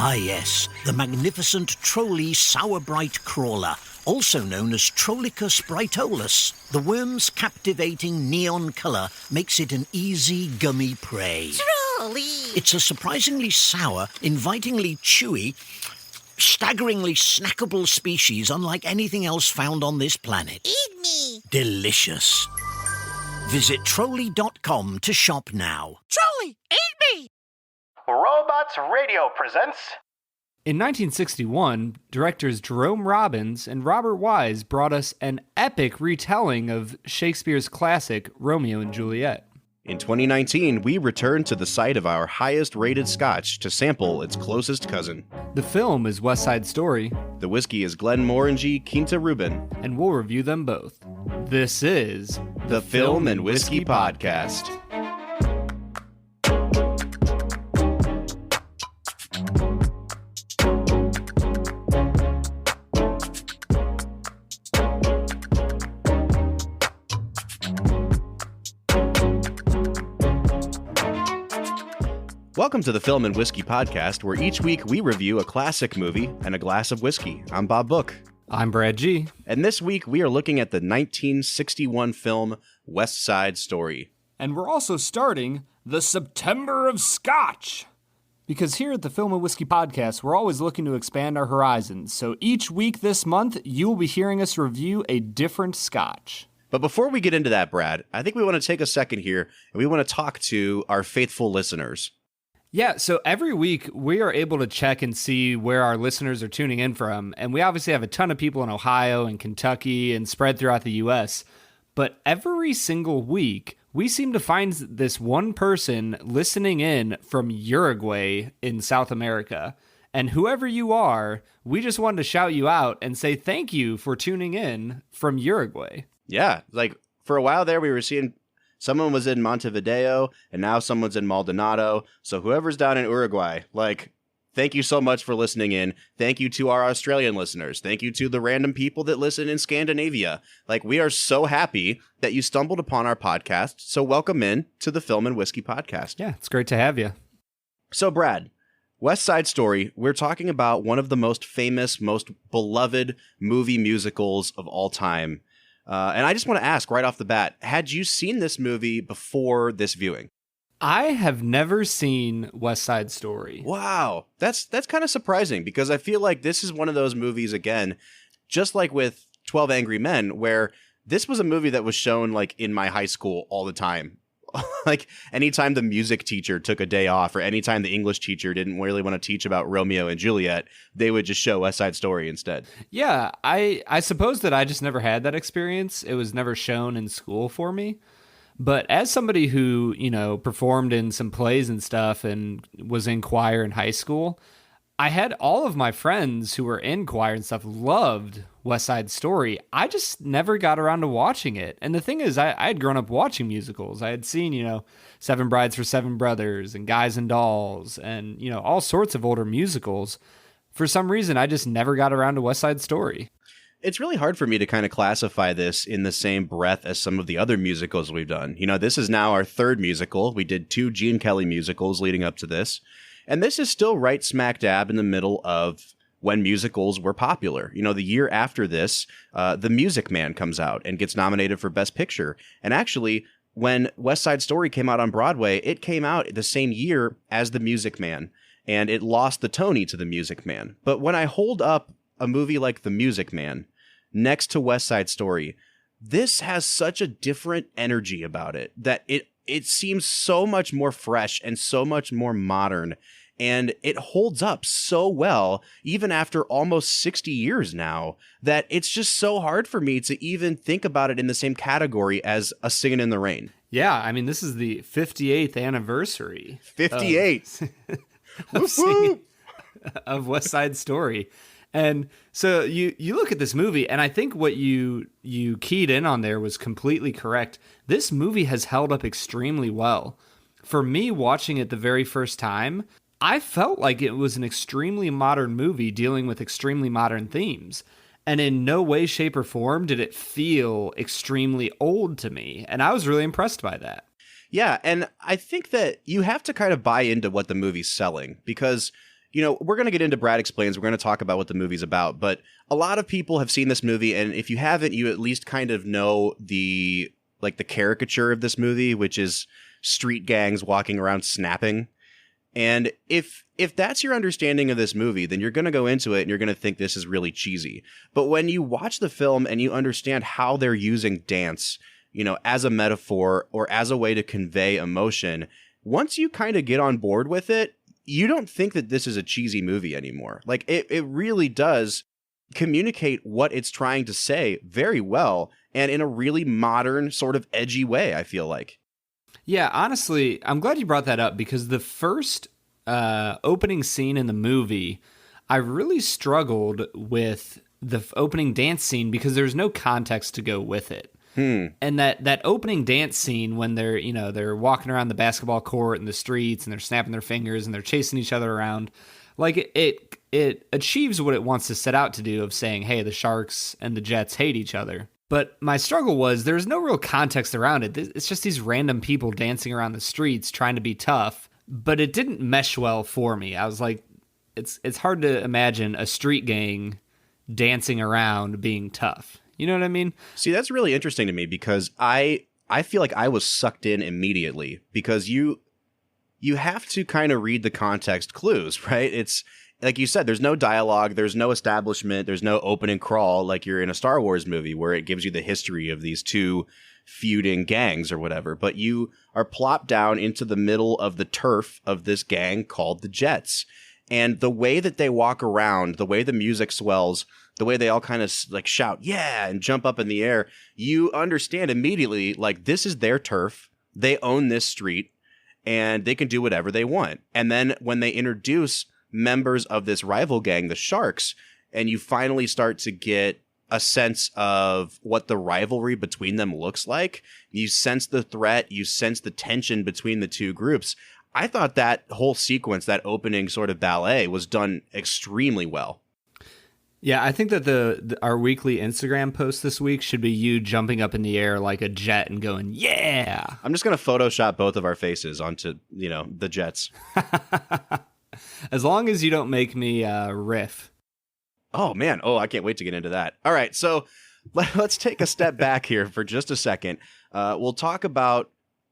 Ah yes, the magnificent Trolley Sourbright Crawler, also known as Trollicus brightolus. The worm's captivating neon colour makes it an easy, gummy prey. Trolley! It's a surprisingly sour, invitingly chewy, staggeringly snackable species unlike anything else found on this planet. Eat me! Delicious. Visit Trolley.com to shop now. Trolley, eat me! Robots Radio presents... In 1961, directors Jerome Robbins and Robert Wise brought us an epic retelling of Shakespeare's classic Romeo and Juliet. In 2019, we returned to the site of our highest-rated scotch to sample its closest cousin. The film is West Side Story. The whiskey is Glenmorangie Quinta Ruban. And we'll review them both. This is the Film and Whiskey Podcast. Welcome to the Film and Whiskey Podcast, where each week we review a classic movie and a glass of whiskey. I'm Bob Book. I'm Brad G. And this week we are looking at the 1961 film West Side Story. And we're also starting the September of Scotch. Because here at the Film and Whiskey Podcast, we're always looking to expand our horizons. So each week this month, you will be hearing us review a different scotch. But before we get into that, Brad, I think we want to take a second here and we want to talk to our faithful listeners. Yeah, so every week we are able to check and see where our listeners are tuning in from. And we obviously have a ton of people in Ohio and Kentucky and spread throughout the U.S. But every single week, we seem to find this one person listening in from Uruguay in South America. And whoever you are, we just wanted to shout you out and say thank you for tuning in from Uruguay. Yeah, like for a while there, we were seeing someone was in Montevideo and now someone's in Maldonado. So whoever's down in Uruguay, like, thank you so much for listening in. Thank you to our Australian listeners. Thank you to the random people that listen in Scandinavia. Like, we are so happy that you stumbled upon our podcast. So welcome in to the Film and Whiskey Podcast. Yeah, it's great to have you. So Brad, West Side Story, we're talking about one of the most famous, most beloved movie musicals of all time. And I just want to ask right off the bat, had you seen this movie before this viewing? I have never seen West Side Story. Wow. That's kind of surprising because I feel like this is one of those movies, again, just like with 12 Angry Men, where this was a movie that was shown like in my high school all the time. Like anytime the music teacher took a day off or anytime the English teacher didn't really want to teach about Romeo and Juliet, they would just show West Side Story instead. Yeah, I suppose that I just never had that experience. It was never shown in school for me. But as somebody who, performed in some plays and stuff and was in choir in high school, I had all of my friends who were in choir and stuff loved West Side Story. I just never got around to watching it. And the thing is, I had grown up watching musicals. I had seen, Seven Brides for Seven Brothers and Guys and Dolls and, all sorts of older musicals. For some reason, I just never got around to West Side Story. It's really hard for me to kind of classify this in the same breath as some of the other musicals we've done. This is now our third musical. We did 2 Gene Kelly musicals leading up to this. And this is still right smack dab in the middle of when musicals were popular. The year after this, The Music Man comes out and gets nominated for Best Picture. And actually, when West Side Story came out on Broadway, it came out the same year as The Music Man. And it lost the Tony to The Music Man. But when I hold up a movie like The Music Man next to West Side Story, this has such a different energy about it that it seems so much more fresh and so much more modern, and it holds up so well even after almost 60 years now that it's just so hard for me to even think about it in the same category as A Singin' in the Rain. Yeah, I mean, this is the 58th anniversary. 58. Of West Side Story. And so you look at this movie, and I think what you keyed in on there was completely correct. This movie has held up extremely well. For me, watching it the very first time, I felt like it was an extremely modern movie dealing with extremely modern themes. And in no way, shape, or form did it feel extremely old to me. And I was really impressed by that. Yeah, and I think that you have to kind of buy into what the movie's selling, because we're going to get into Brad Explains. We're going to talk about what the movie's about, but a lot of people have seen this movie, and if you haven't, you at least kind of know the caricature of this movie, which is street gangs walking around snapping. And if that's your understanding of this movie, then you're going to go into it and you're going to think this is really cheesy. But when you watch the film and you understand how they're using dance, as a metaphor or as a way to convey emotion, once you kind of get on board with it, you don't think that this is a cheesy movie anymore. Like it really does communicate what it's trying to say very well and in a really modern sort of edgy way, I feel like. Yeah, honestly, I'm glad you brought that up because the first opening scene in the movie, I really struggled with the opening dance scene because there's no context to go with it. And that opening dance scene when they're walking around the basketball court in the streets and they're snapping their fingers and they're chasing each other around, like it achieves what it wants to set out to do of saying, hey, the Sharks and the Jets hate each other. But my struggle was there's no real context around it. It's just these random people dancing around the streets trying to be tough, but it didn't mesh well for me. I was like, it's hard to imagine a street gang dancing around being tough. You know what I mean? See, that's really interesting to me because I feel like I was sucked in immediately because you have to kind of read the context clues, right? It's like you said, there's no dialogue, there's no establishment, there's no open and crawl like you're in a Star Wars movie where it gives you the history of these two feuding gangs or whatever. But you are plopped down into the middle of the turf of this gang called the Jets. And the way that they walk around, the way the music swells, the way they all kind of like shout, yeah, and jump up in the air, you understand immediately, like, this is their turf. They own this street and they can do whatever they want. And then when they introduce members of this rival gang, the Sharks, and you finally start to get a sense of what the rivalry between them looks like, you sense the threat, you sense the tension between the two groups. I thought that whole sequence, that opening sort of ballet, was done extremely well. Yeah, I think that our weekly Instagram post this week should be you jumping up in the air like a jet and going, yeah! I'm just going to Photoshop both of our faces onto, the Jets. As long as you don't make me riff. Oh, man. Oh, I can't wait to get into that. All right, so let's take a step back here for just a second. We'll talk about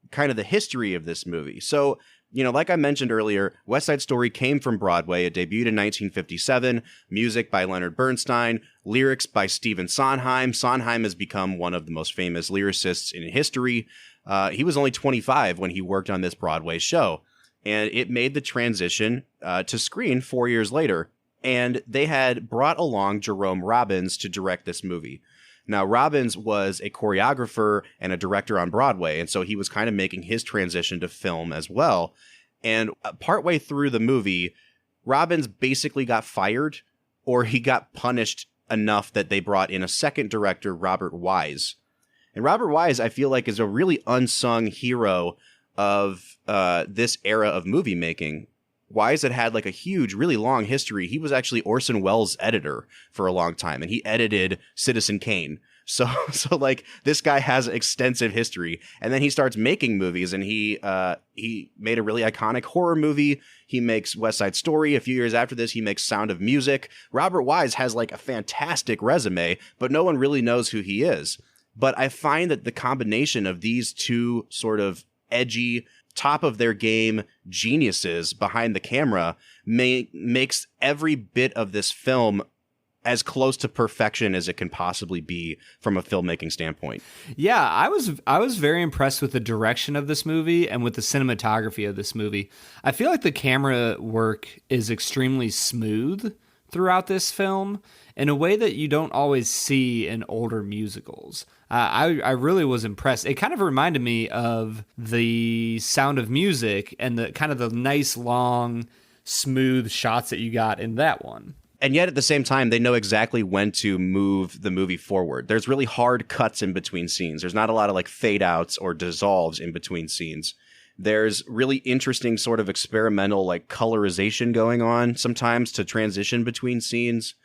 kind of the history of this movie. So, like I mentioned earlier, West Side Story came from Broadway. It debuted in 1957. Music by Leonard Bernstein. Lyrics by Stephen Sondheim. Sondheim has become one of the most famous lyricists in history. He was only 25 when he worked on this Broadway show. And it made the transition to screen 4 years later. And they had brought along Jerome Robbins to direct this movie. Now, Robbins was a choreographer and a director on Broadway, and so he was kind of making his transition to film as well. And partway through the movie, Robbins basically got fired, or he got punished enough that they brought in a second director, Robert Wise. And Robert Wise, I feel like, is a really unsung hero of this era of movie making. Wise had like a huge, really long history. He was actually Orson Welles' editor for a long time, and he edited Citizen Kane. So like this guy has extensive history, and then he starts making movies, and he made a really iconic horror movie. He makes West Side Story. A few years after this, he makes Sound of Music. Robert Wise has like a fantastic resume, but no one really knows who he is. But I find that the combination of these two sort of edgy, top of their game geniuses behind the camera makes every bit of this film as close to perfection as it can possibly be from a filmmaking standpoint. Yeah, I was very impressed with the direction of this movie and with the cinematography of this movie. I feel like the camera work is extremely smooth throughout this film in a way that you don't always see in older musicals. I really was impressed. It kind of reminded me of the Sound of Music and the kind of the nice, long, smooth shots that you got in that one. And yet at the same time, they know exactly when to move the movie forward. There's really hard cuts in between scenes. There's not a lot of like fade outs or dissolves in between scenes. There's really interesting sort of experimental like colorization going on sometimes to transition between scenes.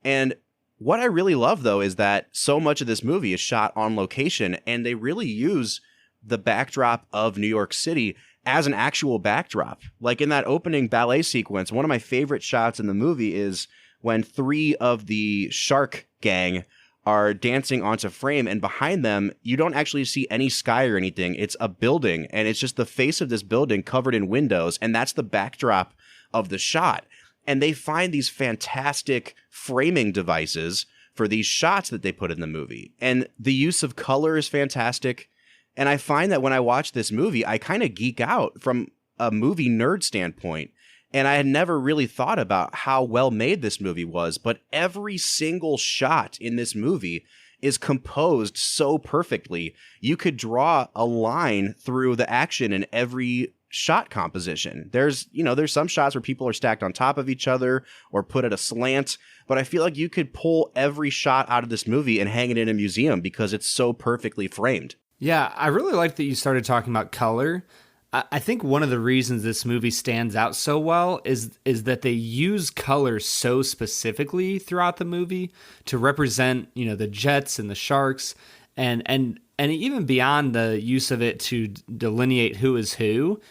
And what I really love, though, is that so much of this movie is shot on location, and they really use the backdrop of New York City as an actual backdrop. Like in that opening ballet sequence, one of my favorite shots in the movie is when 3 of the shark gang are dancing onto frame, and behind them, you don't actually see any sky or anything. It's a building, and it's just the face of this building covered in windows, and that's the backdrop of the shot. And they find these fantastic framing devices for these shots that they put in the movie. And the use of color is fantastic. And I find that when I watch this movie, I kind of geek out from a movie nerd standpoint. And I had never really thought about how well made this movie was, but every single shot in this movie is composed so perfectly. You could draw a line through the action in every shot composition. There's some shots where people are stacked on top of each other or put at a slant, but I feel like you could pull every shot out of this movie and hang it in a museum because it's so perfectly framed. Yeah, I really like that you started talking about color. I think one of the reasons this movie stands out so well is that they use color so specifically throughout the movie to represent, the jets and the sharks, and even beyond the use of it to delineate who is who.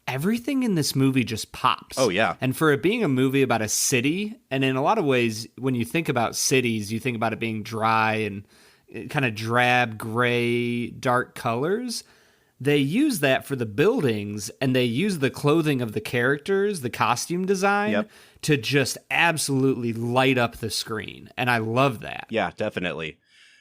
Everything in this movie just pops. Oh, yeah. And for it being a movie about a city, and in a lot of ways, when you think about cities, you think about it being dry and kind of drab, gray, dark colors. They use that for the buildings, and they use the clothing of the characters, the costume design, to just absolutely light up the screen. And I love that. Yeah, definitely.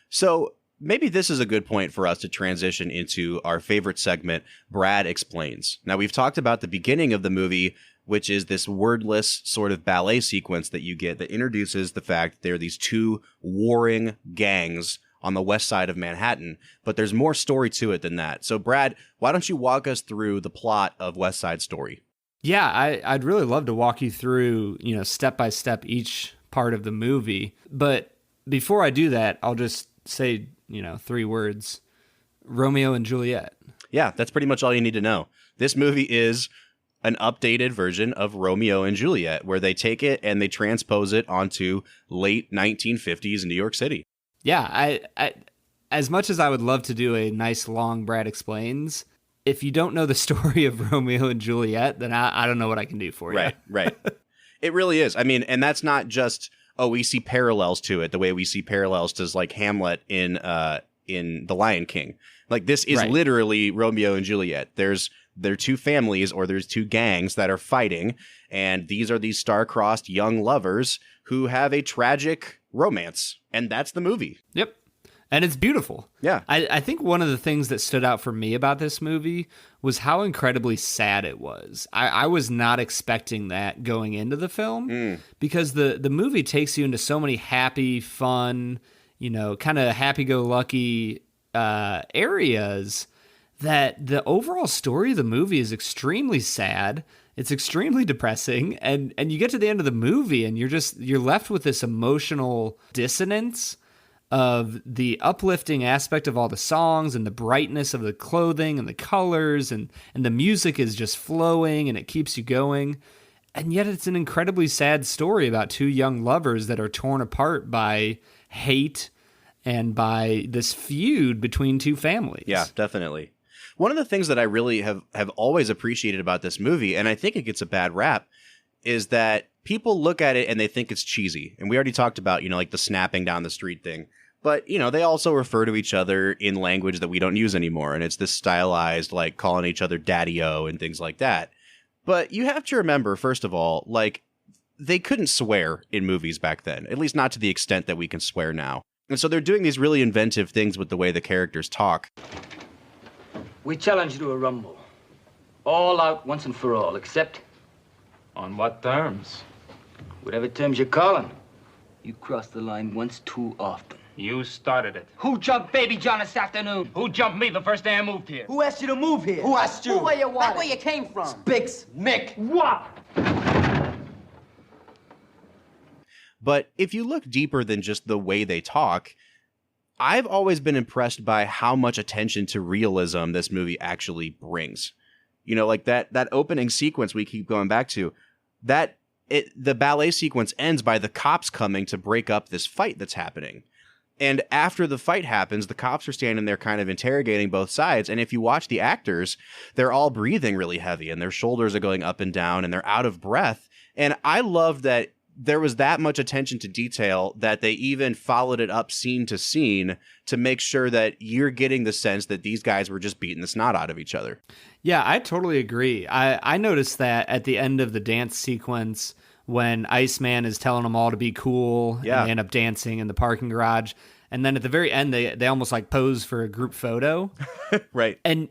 So maybe this is a good point for us to transition into our favorite segment, Brad Explains. Now, we've talked about the beginning of the movie, which is this wordless sort of ballet sequence that you get that introduces the fact that there are these 2 warring gangs on the west side of Manhattan, but there's more story to it than that. So Brad, why don't you walk us through the plot of West Side Story? Yeah, I'd really love to walk you through, step by step each part of the movie. But before I do that, I'll just say, 3 words: Romeo and Juliet. Yeah, that's pretty much all you need to know. This movie is an updated version of Romeo and Juliet, where they take it and they transpose it onto late 1950s New York City. Yeah, I as much as I would love to do a nice long Brad Explains, if you don't know the story of Romeo and Juliet, then I don't know what I can do for you. Right. It really is. I mean, and that's not just, we see parallels to it the way we see parallels to like Hamlet in The Lion King. Like this is literally Romeo and Juliet. There are 2 families, or there's 2 gangs that are fighting, and these are these star-crossed young lovers who have a tragic romance, and that's the movie. Yep. And it's beautiful. Yeah. I think one of the things that stood out for me about this movie was how incredibly sad it was. I was not expecting that going into the film because the movie takes you into so many happy, fun, kind of happy-go-lucky areas that the overall story of the movie is extremely sad. It's extremely depressing, and you get to the end of the movie and you're left with this emotional dissonance of the uplifting aspect of all the songs and the brightness of the clothing and the colors and the music is just flowing and it keeps you going. And yet it's an incredibly sad story about 2 young lovers that are torn apart by hate and by this feud between 2 families. Yeah, definitely. One of the things that I really have always appreciated about this movie, and I think it gets a bad rap, is that people look at it and they think it's cheesy. And we already talked about, like the snapping down the street thing. But, they also refer to each other in language that we don't use anymore. And it's this stylized, like calling each other daddy-o and things like that. But you have to remember, first of all, like they couldn't swear in movies back then, at least not to the extent that we can swear now. And so they're doing these really inventive things with the way the characters talk. We challenge you to a rumble. All out once and for all, except... On what terms? Whatever terms you're calling. You crossed the line once too often. You started it. Who jumped Baby John this afternoon? Who jumped me the first day I moved here? Who asked you to move here? Who asked you? Who where you wanted? Back where you came from. Spicks. Mick. What? But if you look deeper than just the way they talk, I've always been impressed by how much attention to realism this movie actually brings. Like that opening sequence we keep going back to, the ballet sequence ends by the cops coming to break up this fight that's happening. And after the fight happens, the cops are standing there kind of interrogating both sides. And if you watch the actors, they're all breathing really heavy and their shoulders are going up and down and they're out of breath. And I love that there was that much attention to detail that they even followed it up scene to scene to make sure that you're getting the sense that these guys were just beating the snot out of each other. Yeah, I totally agree. I noticed that at the end of the dance sequence when Iceman is telling them all to be cool and they end up dancing in the parking garage. And then at the very end, they almost like pose for a group photo. Right. And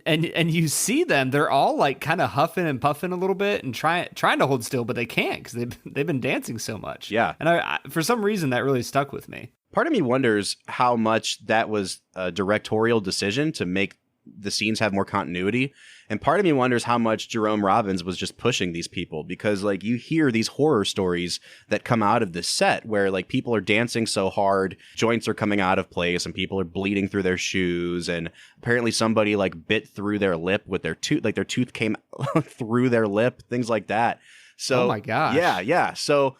you see them, they're all like kind of huffing and puffing a little bit and trying to hold still, but they can't because they've been dancing so much. Yeah. And I for some reason, that really stuck with me. Part of me wonders how much that was a directorial decision to make the scenes have more continuity. And part of me wonders how much Jerome Robbins was just pushing these people, because like you hear these horror stories that come out of this set where like people are dancing so hard, joints are coming out of place and people are bleeding through their shoes. And apparently somebody like bit through their lip with their tooth, like their tooth came through their lip, things like that. So, oh my gosh. Yeah. So,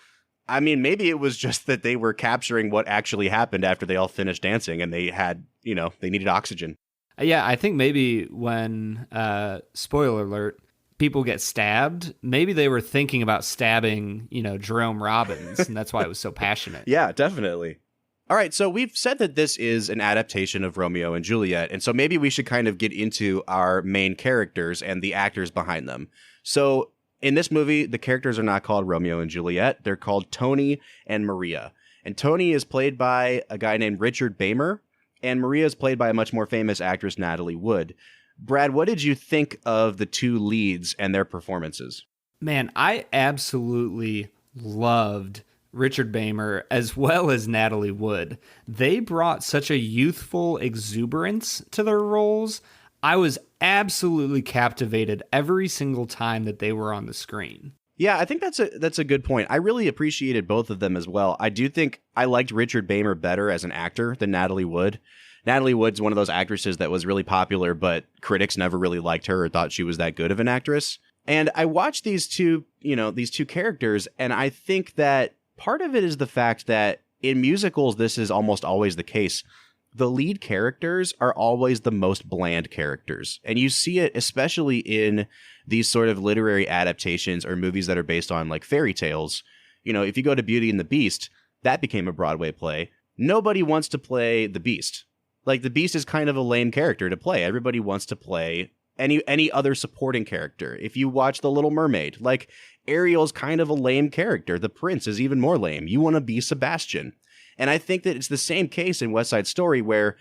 I mean, maybe it was just that they were capturing what actually happened after they all finished dancing and they had, they needed oxygen. Yeah, I think maybe when, spoiler alert, people get stabbed, maybe they were thinking about stabbing, Jerome Robbins, and that's why it was so passionate. Yeah, definitely. All right, so we've said that this is an adaptation of Romeo and Juliet, and so maybe we should kind of get into our main characters and the actors behind them. So in this movie, the characters are not called Romeo and Juliet. They're called Tony and Maria. And Tony is played by a guy named Richard Beymer, and Maria is played by a much more famous actress, Natalie Wood. Brad, what did you think of the two leads and their performances? Man, I absolutely loved Richard Beymer as well as Natalie Wood. They brought such a youthful exuberance to their roles. I was absolutely captivated every single time that they were on the screen. Yeah, I think that's a good point. I really appreciated both of them as well. I do think I liked Richard Beymer better as an actor than Natalie Wood. Natalie Wood's one of those actresses that was really popular, but critics never really liked her or thought she was that good of an actress. And I watched these two characters, and I think that part of it is the fact that in musicals, this is almost always the case. The lead characters are always the most bland characters. And you see it especially in these sort of literary adaptations or movies that are based on like fairy tales. If you go to Beauty and the Beast, that became a Broadway play. Nobody wants to play the Beast. Like the Beast is kind of a lame character to play. Everybody wants to play any other supporting character. If you watch The Little Mermaid, like Ariel's kind of a lame character. The Prince is even more lame. You want to be Sebastian. And I think that it's the same case in West Side Story where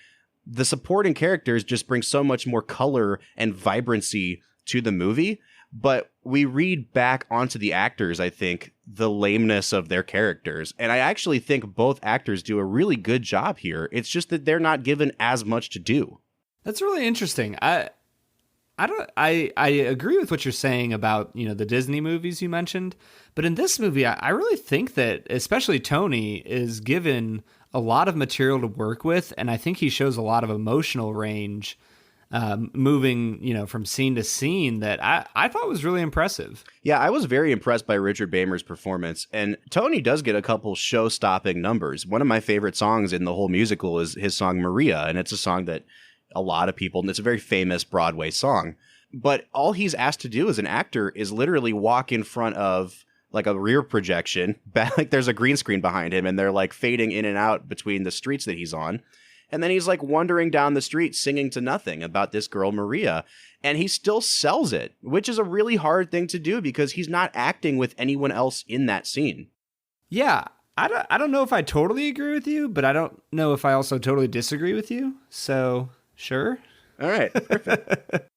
the supporting characters just bring so much more color and vibrancy to the movie. But we read back onto the actors, I think, the lameness of their characters. And I actually think both actors do a really good job here. It's just that they're not given as much to do. That's really interesting. I agree with what you're saying about, the Disney movies you mentioned, but in this movie, I really think that especially Tony is given a lot of material to work with, and I think he shows a lot of emotional range, moving, from scene to scene that I thought was really impressive. Yeah, I was very impressed by Richard Beymer's performance, and Tony does get a couple show-stopping numbers. One of my favorite songs in the whole musical is his song Maria, and it's a song that a lot of people, and it's a very famous Broadway song. But all he's asked to do as an actor is literally walk in front of like a rear projection, like there's a green screen behind him and they're like fading in and out between the streets that he's on. And then he's like wandering down the street singing to nothing about this girl, Maria. And he still sells it, which is a really hard thing to do because he's not acting with anyone else in that scene. Yeah, I don't know if I totally agree with you, but I don't know if I also totally disagree with you. So... Sure. All right. Perfect.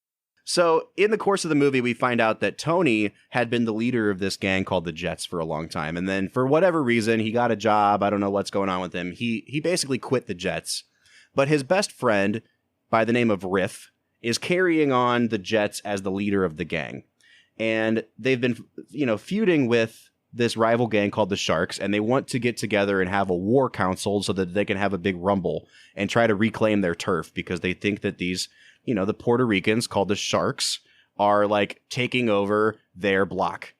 So in the course of the movie, we find out that Tony had been the leader of this gang called the Jets for a long time. And then for whatever reason, he got a job. I don't know what's going on with him. He basically quit the Jets. But his best friend by the name of Riff is carrying on the Jets as the leader of the gang. And they've been, feuding with this rival gang called the Sharks, and they want to get together and have a war council so that they can have a big rumble and try to reclaim their turf because they think that these, the Puerto Ricans called the Sharks are like taking over their block.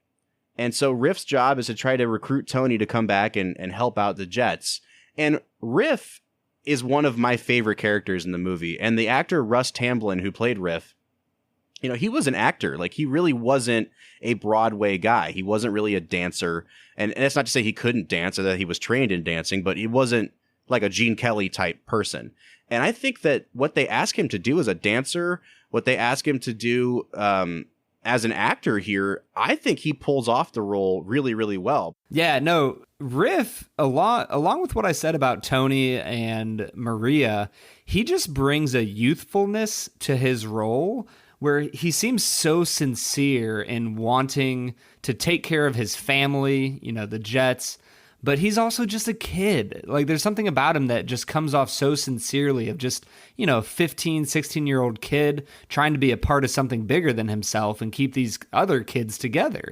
And so Riff's job is to try to recruit Tony to come back and help out the Jets. And Riff is one of my favorite characters in the movie. And the actor Russ Tamblyn, who played Riff, he was an actor. Like, he really wasn't a Broadway guy. He wasn't really a dancer. And it's not to say he couldn't dance or that he was trained in dancing, but he wasn't like a Gene Kelly type person. And I think that what they ask him to do as a dancer, what they ask him to do as an actor here, I think he pulls off the role really, really well. Yeah, no, Riff, along with what I said about Tony and Maria, he just brings a youthfulness to his role where he seems so sincere in wanting to take care of his family, the Jets, but he's also just a kid. Like, there's something about him that just comes off so sincerely of just, 15, 16-year-old kid trying to be a part of something bigger than himself and keep these other kids together.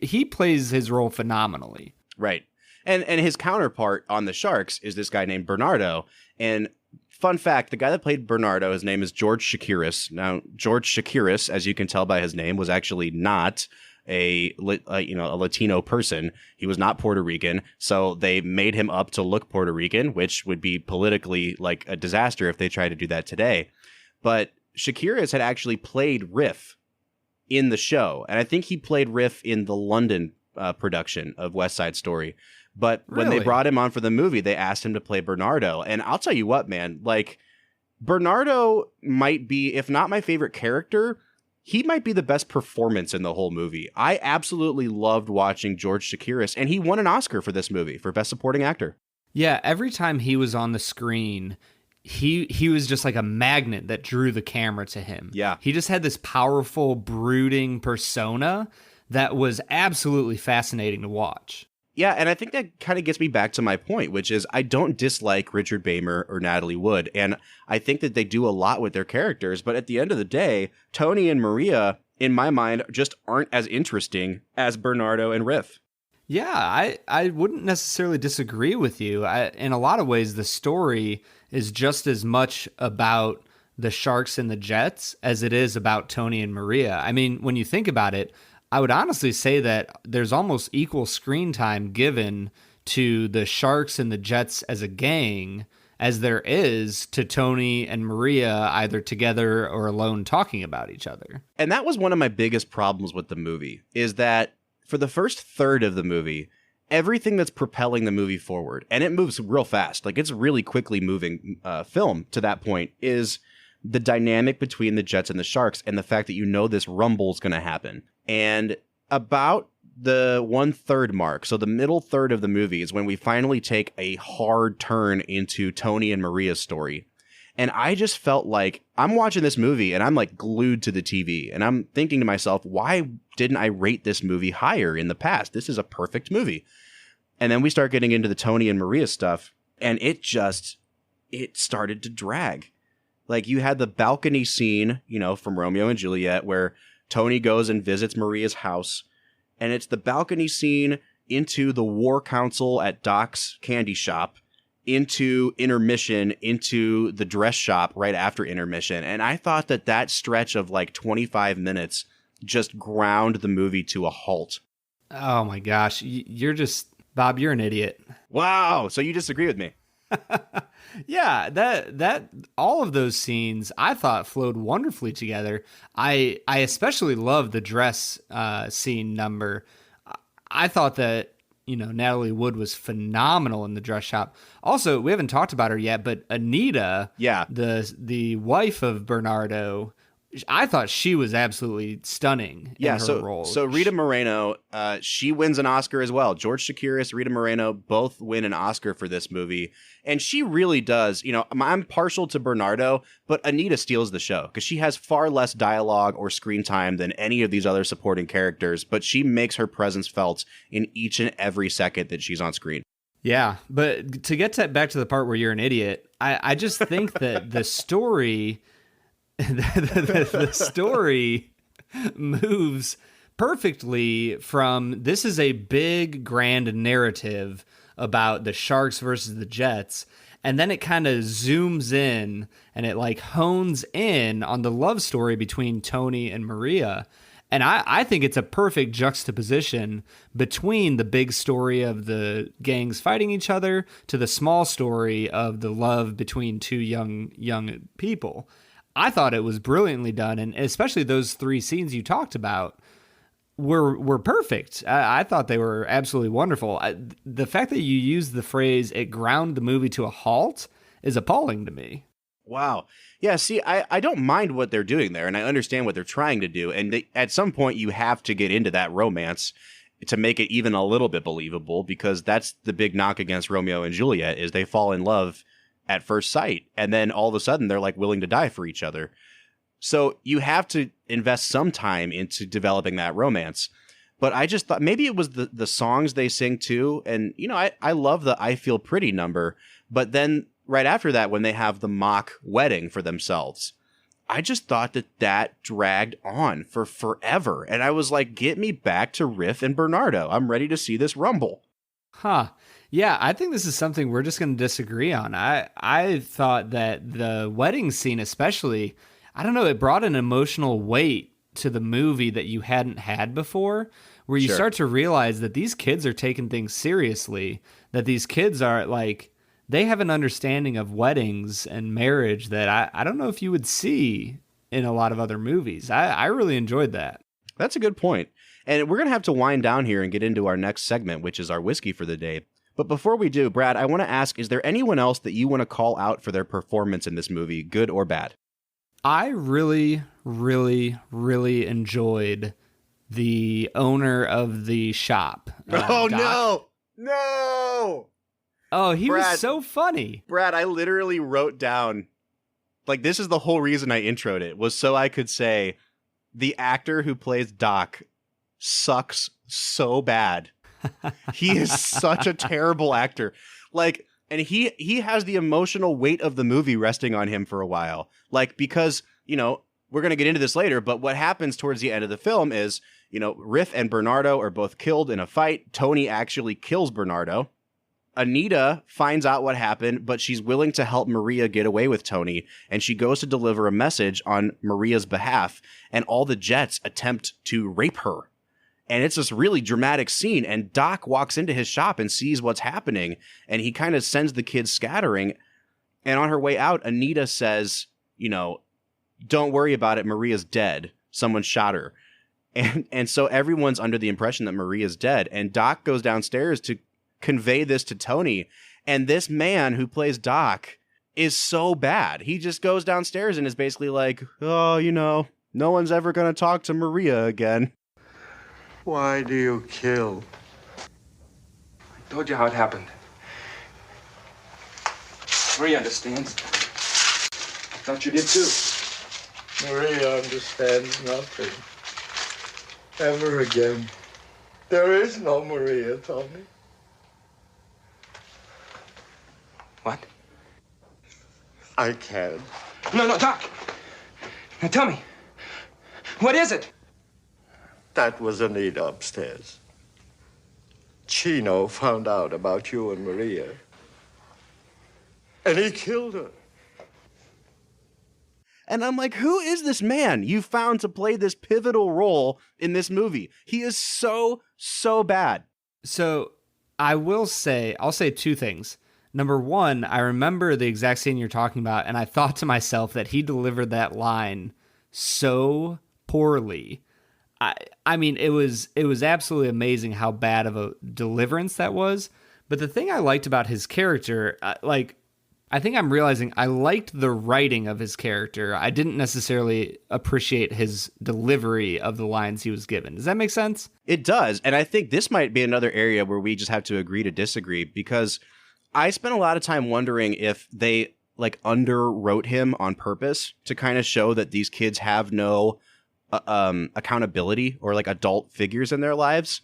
He plays his role phenomenally. Right. And his counterpart on the Sharks is this guy named Bernardo. And fun fact, the guy that played Bernardo, his name is George Chakiris. Now, George Chakiris, as you can tell by his name, was actually not a Latino person. He was not Puerto Rican, so they made him up to look Puerto Rican, which would be politically like a disaster if they tried to do that today. But Chakiris had actually played Riff in the show, and I think he played Riff in the London production of West Side Story. But when they brought him on for the movie, they asked him to play Bernardo, and I'll tell you what, man, like, Bernardo might be, if not my favorite character, he might be the best performance in the whole movie. I absolutely loved watching George Chakiris, and he won an Oscar for this movie for Best Supporting Actor. Yeah, every time he was on the screen, he was just like a magnet that drew the camera to him. Yeah. He just had this powerful, brooding persona that was absolutely fascinating to watch. Yeah, and I think that kind of gets me back to my point, which is I don't dislike Richard Beymer or Natalie Wood, and I think that they do a lot with their characters, but at the end of the day, Tony and Maria, in my mind, just aren't as interesting as Bernardo and Riff. Yeah, I wouldn't necessarily disagree with you. In a lot of ways, the story is just as much about the Sharks and the Jets as it is about Tony and Maria. I mean, when you think about it, I would honestly say that there's almost equal screen time given to the Sharks and the Jets as a gang as there is to Tony and Maria either together or alone talking about each other. And that was one of my biggest problems with the movie, is that for the first third of the movie, everything that's propelling the movie forward, and it moves real fast, like it's really quickly moving film to that point, is the dynamic between the Jets and the Sharks and the fact that this rumble is going to happen. And about the 1/3 mark, so the middle third of the movie, is when we finally take a hard turn into Tony and Maria's story. And I just felt like I'm watching this movie and I'm like glued to the TV. And I'm thinking to myself, why didn't I rate this movie higher in the past? This is a perfect movie. And then we start getting into the Tony and Maria stuff, and it started to drag. Like, you had the balcony scene, from Romeo and Juliet, where Tony goes and visits Maria's house, and it's the balcony scene into the war council at Doc's candy shop, into intermission, into the dress shop right after intermission. And I thought that stretch of like 25 minutes just ground the movie to a halt. Oh my gosh. Bob, you're an idiot. Wow. So you disagree with me? Yeah, that all of those scenes I thought flowed wonderfully together. I especially loved the dress scene number. I thought that Natalie Wood was phenomenal in the dress shop. Also, we haven't talked about her yet, but Anita, the wife of Bernardo, I thought she was absolutely stunning in her role. So Rita Moreno, she wins an Oscar as well. George Chakiris, Rita Moreno both win an Oscar for this movie. And she really does, I'm partial to Bernardo, but Anita steals the show because she has far less dialogue or screen time than any of these other supporting characters, but she makes her presence felt in each and every second that she's on screen. Yeah, but to get back to the part where you're an idiot, I just think that the story... the story moves perfectly from this is a big grand narrative about the Sharks versus the Jets, and then it kind of zooms in and it like hones in on the love story between Tony and Maria, And I think it's a perfect juxtaposition between the big story of the gangs fighting each other to the small story of the love between two young people. I thought it was brilliantly done, and especially those 3 scenes you talked about were perfect. I thought they were absolutely wonderful. The fact that you used the phrase "it ground the movie to a halt" is appalling to me. Wow. Yeah, see, I don't mind what they're doing there, and I understand what they're trying to do. And at some point, you have to get into that romance to make it even a little bit believable, because that's the big knock against Romeo and Juliet, is they fall in love at first sight. And then all of a sudden, they're like willing to die for each other. So you have to invest some time into developing that romance. But I just thought maybe it was the songs they sing too. And, you know, I love the "I Feel Pretty" number, but then right after that, when they have the mock wedding for themselves, I just thought that dragged on for forever. And I was like, get me back to Riff and Bernardo. I'm ready to see this rumble. Huh. Yeah, I think this is something we're just going to disagree on. I thought that the wedding scene especially, I don't know, it brought an emotional weight to the movie that you hadn't had before, where you start to realize that these kids are taking things seriously, that these kids are like, they have an understanding of weddings and marriage that I don't know if you would see in a lot of other movies. I really enjoyed that. That's a good point. And we're going to have to wind down here and get into our next segment, which is our whiskey for the day. But before we do, Brad, I want to ask, is there anyone else that you want to call out for their performance in this movie, good or bad? I really, really, really enjoyed the owner of the shop. Doc. No! Oh, he Brad, was so funny. Brad, I literally wrote down, like, this is the whole reason I introed it, was so I could say the actor who plays Doc sucks so bad. He is such a terrible actor. Like, and he has the emotional weight of the movie resting on him for a while. Like, because, you know, we're going to get into this later, but what happens towards the end of the film is, you know, Riff and Bernardo are both killed in a fight. Tony actually kills Bernardo. Anita finds out what happened, but she's willing to help Maria get away with Tony, and she goes to deliver a message on Maria's behalf, and all the Jets attempt to rape her. And it's this really dramatic scene, and Doc walks into his shop and sees what's happening, and he kind of sends the kids scattering, and on her way out, Anita says, you know, don't worry about it, Maria's dead. Someone shot her. And so everyone's under the impression that Maria's dead, and Doc goes downstairs to convey this to Tony, and this man who plays Doc is so bad. He just goes downstairs and is basically like, oh, you know, no one's ever going to talk to Maria again. Why do you kill? I told you how it happened. Maria understands. I thought you did too. Maria understands nothing. Ever again. There is no Maria, Tommy. What? I can't. No, Doc. Now tell me. What is it? That was Anita upstairs. Chino found out about you and Maria. And he killed her. And I'm like, who is this man you found to play this pivotal role in this movie? He is so bad. So I'll say 2 things. Number one, I remember the exact scene you're talking about, and I thought to myself that he delivered that line so poorly. I mean, it was absolutely amazing how bad of a deliverance that was. But the thing I liked about his character, I think I'm realizing I liked the writing of his character. I didn't necessarily appreciate his delivery of the lines he was given. Does that make sense? It does. And I think this might be another area where we just have to agree to disagree, because I spent a lot of time wondering if they underwrote him on purpose to kind of show that these kids have no accountability or adult figures in their lives,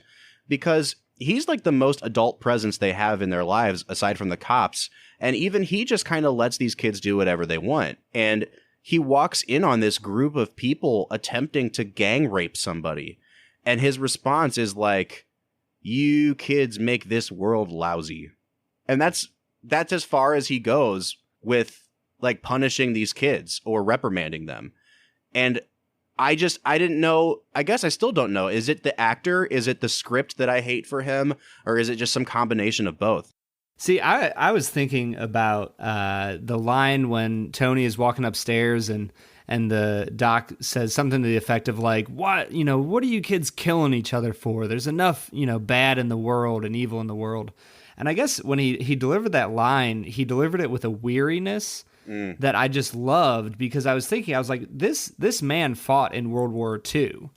because he's the most adult presence they have in their lives aside from the cops. And even he just kind of lets these kids do whatever they want. And he walks in on this group of people attempting to gang rape somebody. And his response is like, you kids make this world lousy. And that's as far as he goes with punishing these kids or reprimanding them. And I didn't know. I guess I still don't know. Is it the actor? Is it the script that I hate for him? Or is it just some combination of both? See, I was thinking about the line when Tony is walking upstairs and the doc says something to the effect of like, what are you kids killing each other for? There's enough, bad in the world and evil in the world. And I guess when he delivered that line, he delivered it with a weariness that I just loved, because I was like, this man fought in World War II.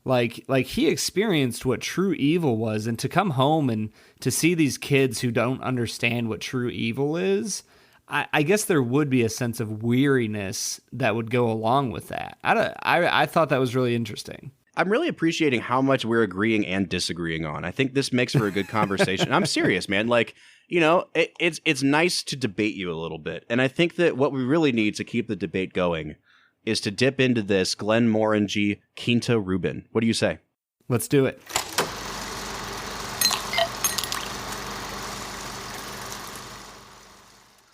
Like he experienced what true evil was, and to come home and to see these kids who don't understand what true evil is, I guess there would be a sense of weariness that would go along with that. I thought that was really interesting. I'm really appreciating how much we're agreeing and disagreeing on. I think this makes for a good conversation. I'm serious, man. Like, it's nice to debate you a little bit. And I think that what we really need to keep the debate going is to dip into this Glenmorangie Quinta Ruban. What do you say? Let's do it.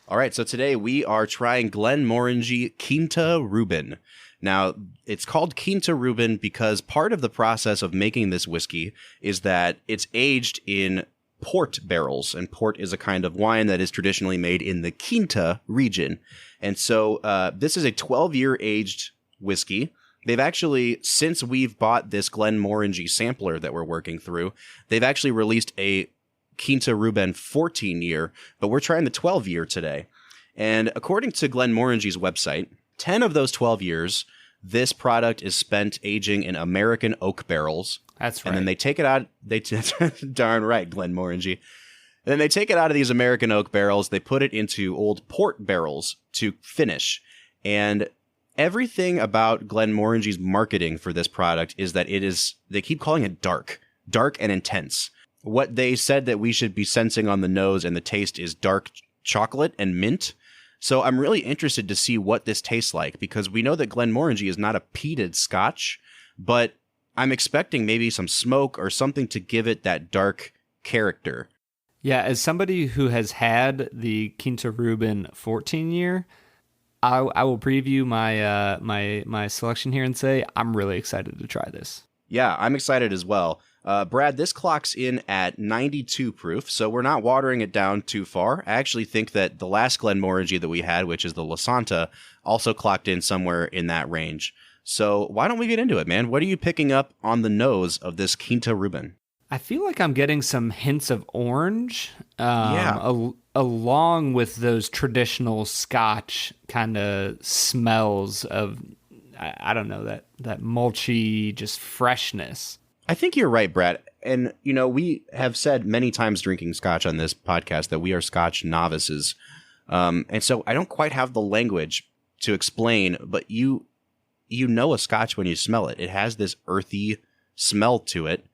All right, so today we are trying Glenmorangie Quinta Ruban. Now, it's called Quinta Ruban because part of the process of making this whiskey is that it's aged in port barrels, and port is a kind of wine that is traditionally made in the Quinta region. And so this is a 12-year aged whiskey. They've actually, since we've bought this Glenmorangie sampler that we're working through, they've actually released a Quinta Ruban 14-year, but we're trying the 12-year today. And according to Glenmorangie's website, 10 of those 12 years, this product is spent aging in American oak barrels. That's right. And then they take it out. Darn right, Glenmorangie. And then they take it out of these American oak barrels. They put it into old port barrels to finish. And everything about Glenmorangie's marketing for this product is that they keep calling it dark and intense. What they said that we should be sensing on the nose and the taste is dark chocolate and mint. So I'm really interested to see what this tastes like, because we know that Glenmorangie is not a peated Scotch, but I'm expecting maybe some smoke or something to give it that dark character. Yeah, as somebody who has had the Quinta Ruban 14-year, I will preview my selection here and say I'm really excited to try this. Yeah, I'm excited as well. Brad, this clocks in at 92 proof, so we're not watering it down too far. I actually think that the last Glenmorangie that we had, which is the La Santa, also clocked in somewhere in that range. So why don't we get into it, man? What are you picking up on the nose of this Quinta Ruban? I feel like I'm getting some hints of orange, along with those traditional Scotch kind of smells of, I don't know, that mulchy, just freshness. I think you're right, Brad. And, we have said many times drinking Scotch on this podcast that we are Scotch novices. And so I don't quite have the language to explain, but you know a Scotch when you smell it. It has this earthy smell to it,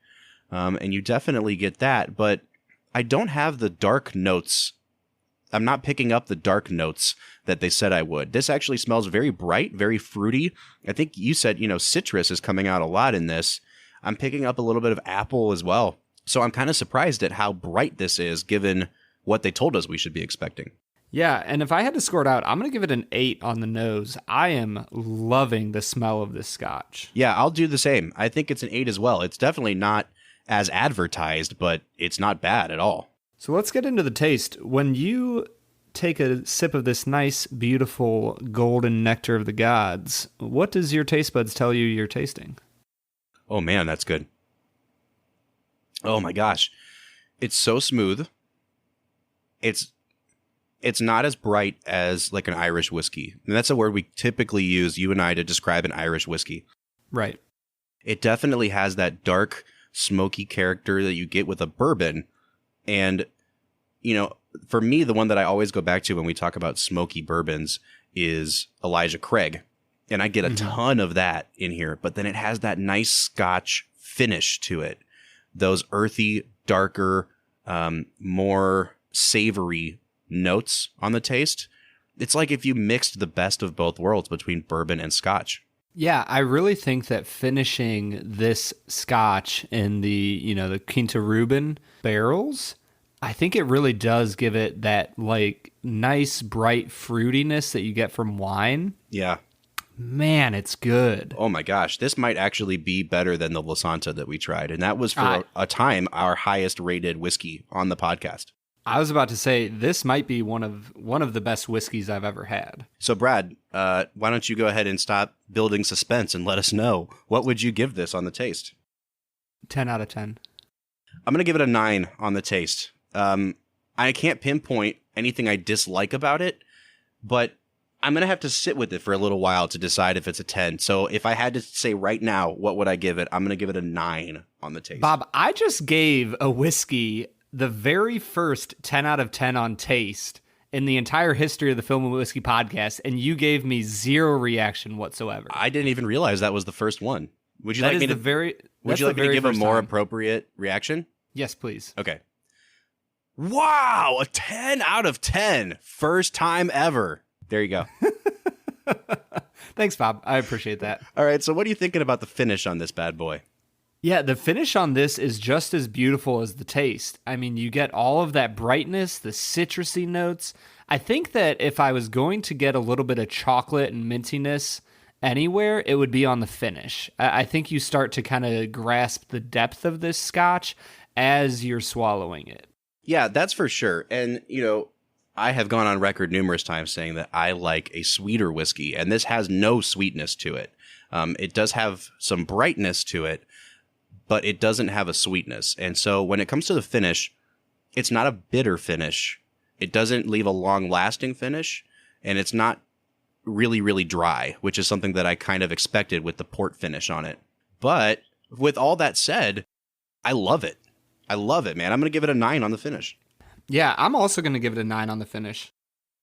and you definitely get that. But I don't have the dark notes. I'm not picking up the dark notes that they said I would. This actually smells very bright, very fruity. I think you said, citrus is coming out a lot in this. I'm picking up a little bit of apple as well. So I'm kind of surprised at how bright this is, given what they told us we should be expecting. Yeah, and if I had to score it out, I'm going to give it an 8 on the nose. I am loving the smell of this Scotch. Yeah, I'll do the same. I think it's an 8 as well. It's definitely not as advertised, but it's not bad at all. So let's get into the taste. When you take a sip of this nice, beautiful golden nectar of the gods, what does your taste buds tell you you're tasting? Oh man, that's good. Oh my gosh. It's so smooth. It's not as bright as like an Irish whiskey. And that's a word we typically use, you and I, to describe an Irish whiskey. Right. It definitely has that dark, smoky character that you get with a bourbon. And, for me, the one that I always go back to when we talk about smoky bourbons is Elijah Craig. And I get a ton of that in here, but then it has that nice Scotch finish to it. Those earthy, darker, more savory notes on the taste. It's like if you mixed the best of both worlds between bourbon and Scotch. Yeah, I really think that finishing this Scotch in the Quinta Ruban barrels, I think it really does give it that like nice, bright fruitiness that you get from wine. Yeah. Man, it's good. Oh my gosh, this might actually be better than the La Santa that we tried. And that was for a time our highest rated whiskey on the podcast. I was about to say this might be one of the best whiskeys I've ever had. So Brad, why don't you go ahead and stop building suspense and let us know, what would you give this on the taste? 10 out of 10. I'm going to give it a 9 on the taste. I can't pinpoint anything I dislike about it, but I'm going to have to sit with it for a little while to decide if it's a 10. So if I had to say right now, what would I give it? I'm going to give it a 9 on the taste. Bob, I just gave a whiskey the very first 10 out of 10 on taste in the entire history of the Film and Whiskey podcast, and you gave me zero reaction whatsoever. I didn't even realize that was the first one. Would you that like me to give a more appropriate reaction? Yes, please. Okay. Wow, a 10 out of 10. First time ever. There you go. Thanks, Bob. I appreciate that. All right, so what are you thinking about the finish on this bad boy? Yeah, the finish on this is just as beautiful as the taste. I mean, you get all of that brightness, the citrusy notes. I think that if I was going to get a little bit of chocolate and mintiness anywhere, it would be on the finish. I think you start to kind of grasp the depth of this scotch as you're swallowing it. Yeah, that's for sure. And, I have gone on record numerous times saying that I like a sweeter whiskey, and this has no sweetness to it. It does have some brightness to it, but it doesn't have a sweetness. And so when it comes to the finish, it's not a bitter finish. It doesn't leave a long-lasting finish, and it's not really, really dry, which is something that I kind of expected with the port finish on it. But with all that said, I love it. I love it, man. I'm going to give it a 9 on the finish. Yeah, I'm also going to give it a 9 on the finish.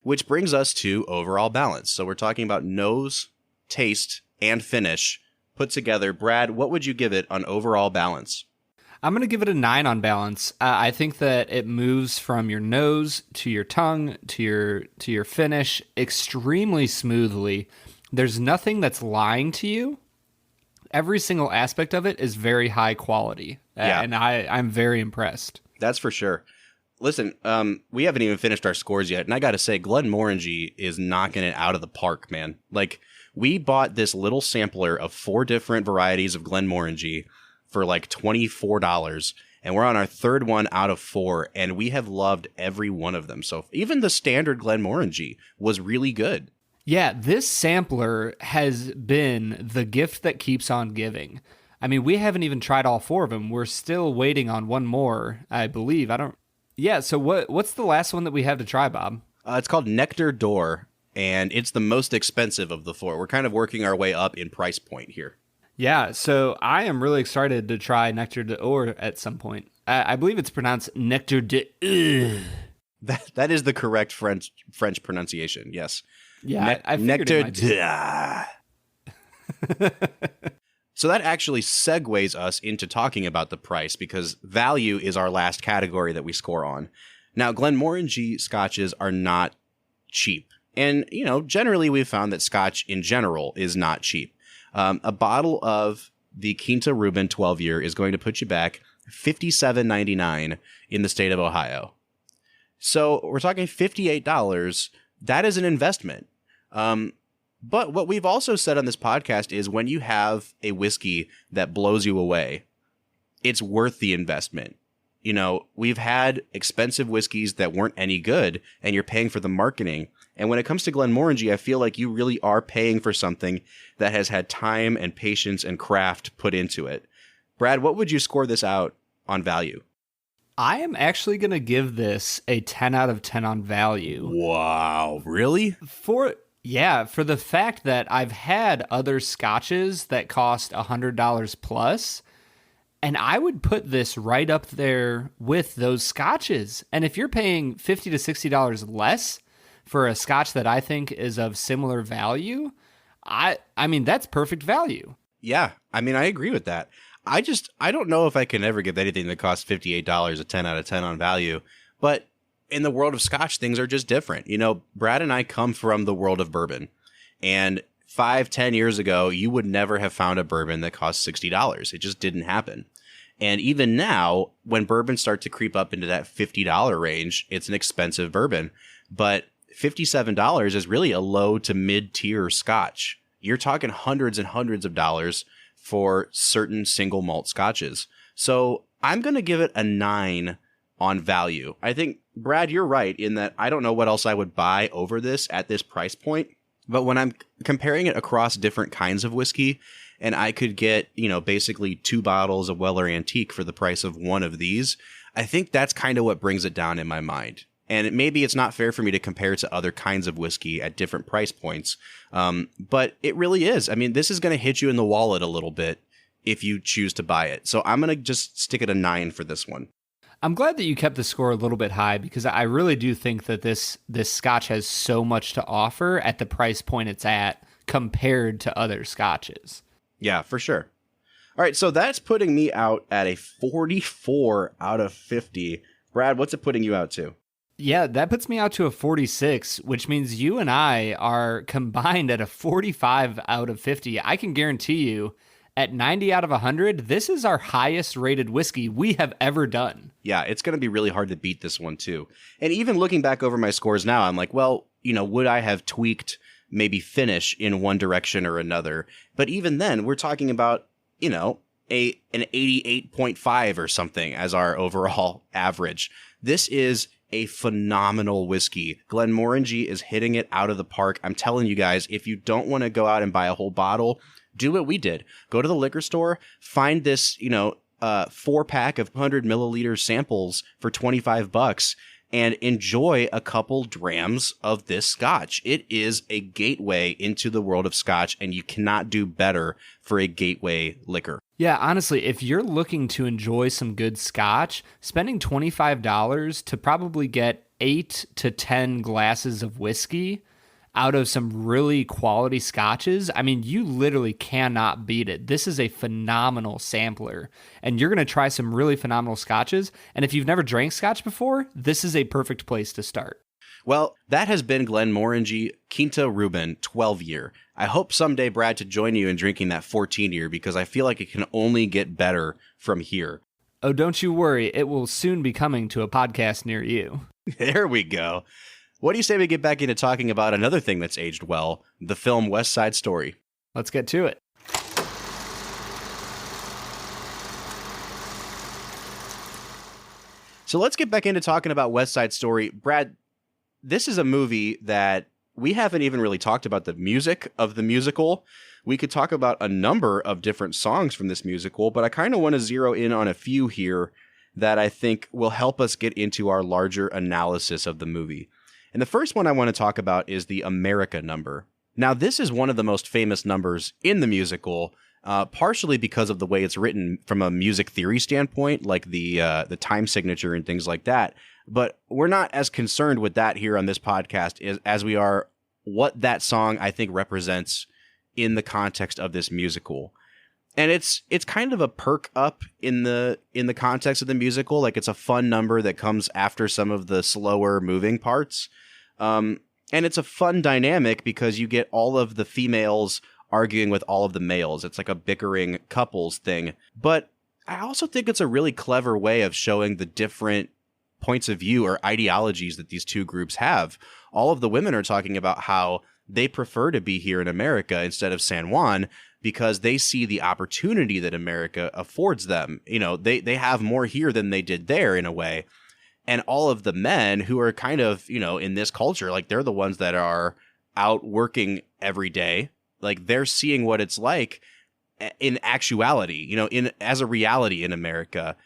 Which brings us to overall balance. So we're talking about nose, taste, and finish put together. Brad, what would you give it on overall balance? I'm going to give it a 9 on balance. I think that it moves from your nose to your tongue to your finish extremely smoothly. There's nothing that's lying to you. Every single aspect of it is very high quality. Yeah. And I'm very impressed. That's for sure. Listen, we haven't even finished our scores yet, and I got to say, Glenmorangie is knocking it out of the park, man. Like, we bought this little sampler of 4 different varieties of Glenmorangie for like $24, and we're on our third one out of 4, and we have loved every one of them. So even the standard Glenmorangie was really good. Yeah, this sampler has been the gift that keeps on giving. I mean, we haven't even tried all 4 of them. We're still waiting on one more, I believe. Yeah, so what's the last one that we have to try, Bob? It's called Nectar d'Or, and it's the most expensive of the 4. We're kind of working our way up in price point here. Yeah, so I am really excited to try Nectar d'Or at some point. I believe it's pronounced Nectar d'Or. That is the correct French pronunciation, yes. Yeah, I figured Nectar d'Or. So that actually segues us into talking about the price, because value is our last category that we score on. Now, Glenmorangie scotches are not cheap. And, generally we've found that scotch in general is not cheap. A bottle of the Quinta Ruban 12-year is going to put you back $57.99 in the state of Ohio. So we're talking $58. That is an investment. But what we've also said on this podcast is when you have a whiskey that blows you away, it's worth the investment. We've had expensive whiskeys that weren't any good, and you're paying for the marketing. And when it comes to Glenmorangie, I feel like you really are paying for something that has had time and patience and craft put into it. Brad, what would you score this out on value? I am actually going to give this a 10 out of 10 on value. Wow, really? For the fact that I've had other scotches that cost $100 plus, and I would put this right up there with those scotches. And if you're paying $50 to $60 less for a scotch that I think is of similar value, I mean, that's perfect value. Yeah, I mean, I agree with that. I don't know if I can ever give anything that costs $58 a 10 out of 10 on value, but in the world of scotch, things are just different. Brad and I come from the world of bourbon, and 5-10 years ago, you would never have found a bourbon that cost $60. It just didn't happen. And even now, when bourbons start to creep up into that $50 range, it's an expensive bourbon. But $57 is really a low to mid-tier scotch. you're talking hundreds and hundreds of dollars for certain single malt scotches. So I'm going to give it a 9 on value. I think, Brad, you're right in that I don't know what else I would buy over this at this price point. But when I'm comparing it across different kinds of whiskey, and I could get, basically 2 bottles of Weller Antique for the price of one of these, I think that's kind of what brings it down in my mind. And maybe it's not fair for me to compare it to other kinds of whiskey at different price points. But it really is. I mean, this is going to hit you in the wallet a little bit if you choose to buy it. So I'm going to just stick it a 9 for this one. I'm glad that you kept the score a little bit high because I really do think that this scotch has so much to offer at the price point it's at compared to other scotches. Yeah, for sure. All right, so that's putting me out at a 44 out of 50. Brad, what's it putting you out to? Yeah, that puts me out to a 46, which means you and I are combined at a 45 out of 50. I can guarantee you, at 90 out of 100, this is our highest rated whiskey we have ever done. Yeah, it's going to be really hard to beat this one, too. And even looking back over my scores now, I'm like, well, would I have tweaked maybe finish in one direction or another? But even then, we're talking about, an 88.5 or something as our overall average. This is a phenomenal whiskey. Glenmorangie is hitting it out of the park. I'm telling you guys, if you don't want to go out and buy a whole bottle, do what we did. Go to the liquor store, find this, 4-pack of 100 milliliter samples for $25 and enjoy a couple drams of this scotch. It is a gateway into the world of scotch, and you cannot do better for a gateway liquor. Yeah, honestly, if you're looking to enjoy some good scotch, spending $25 to probably get 8 to 10 glasses of whiskey out of some really quality scotches, I mean, you literally cannot beat it. This is a phenomenal sampler, and you're going to try some really phenomenal scotches. And if you've never drank scotch before, this is a perfect place to start. Well, that has been Glenmorangie Quinta Ruban 12-year. I hope someday, Brad, to join you in drinking that 14-year because I feel like it can only get better from here. Oh, don't you worry. It will soon be coming to a podcast near you. There we go. What do you say we get back into talking about another thing that's aged well, the film West Side Story? Let's get to it. So let's get back into talking about West Side Story. Brad, this is a movie that we haven't even really talked about the music of the musical. We could talk about a number of different songs from this musical, but I kind of want to zero in on a few here that I think will help us get into our larger analysis of the movie. And the first one I want to talk about is the America number. Now, this is one of the most famous numbers in the musical, partially because of the way it's written from a music theory standpoint, like the time signature and things like that. But we're not as concerned with that here on this podcast as we are what that song, I think, represents in the context of this musical. And it's kind of a perk up in the context of the musical. Like, it's a fun number that comes after some of the slower moving parts. And it's a fun dynamic because you get all of the females arguing with all of the males. It's like a bickering couples thing. But I also think it's a really clever way of showing the different points of view or ideologies that these two groups have. All of the women are talking about how they prefer to be here in America instead of San Juan because they see the opportunity that America affords them. They have more here than they did there in a way. And all of the men who are kind of, in this culture, like they're the ones that are out working every day. Like they're seeing what it's like in actuality, as a reality in America.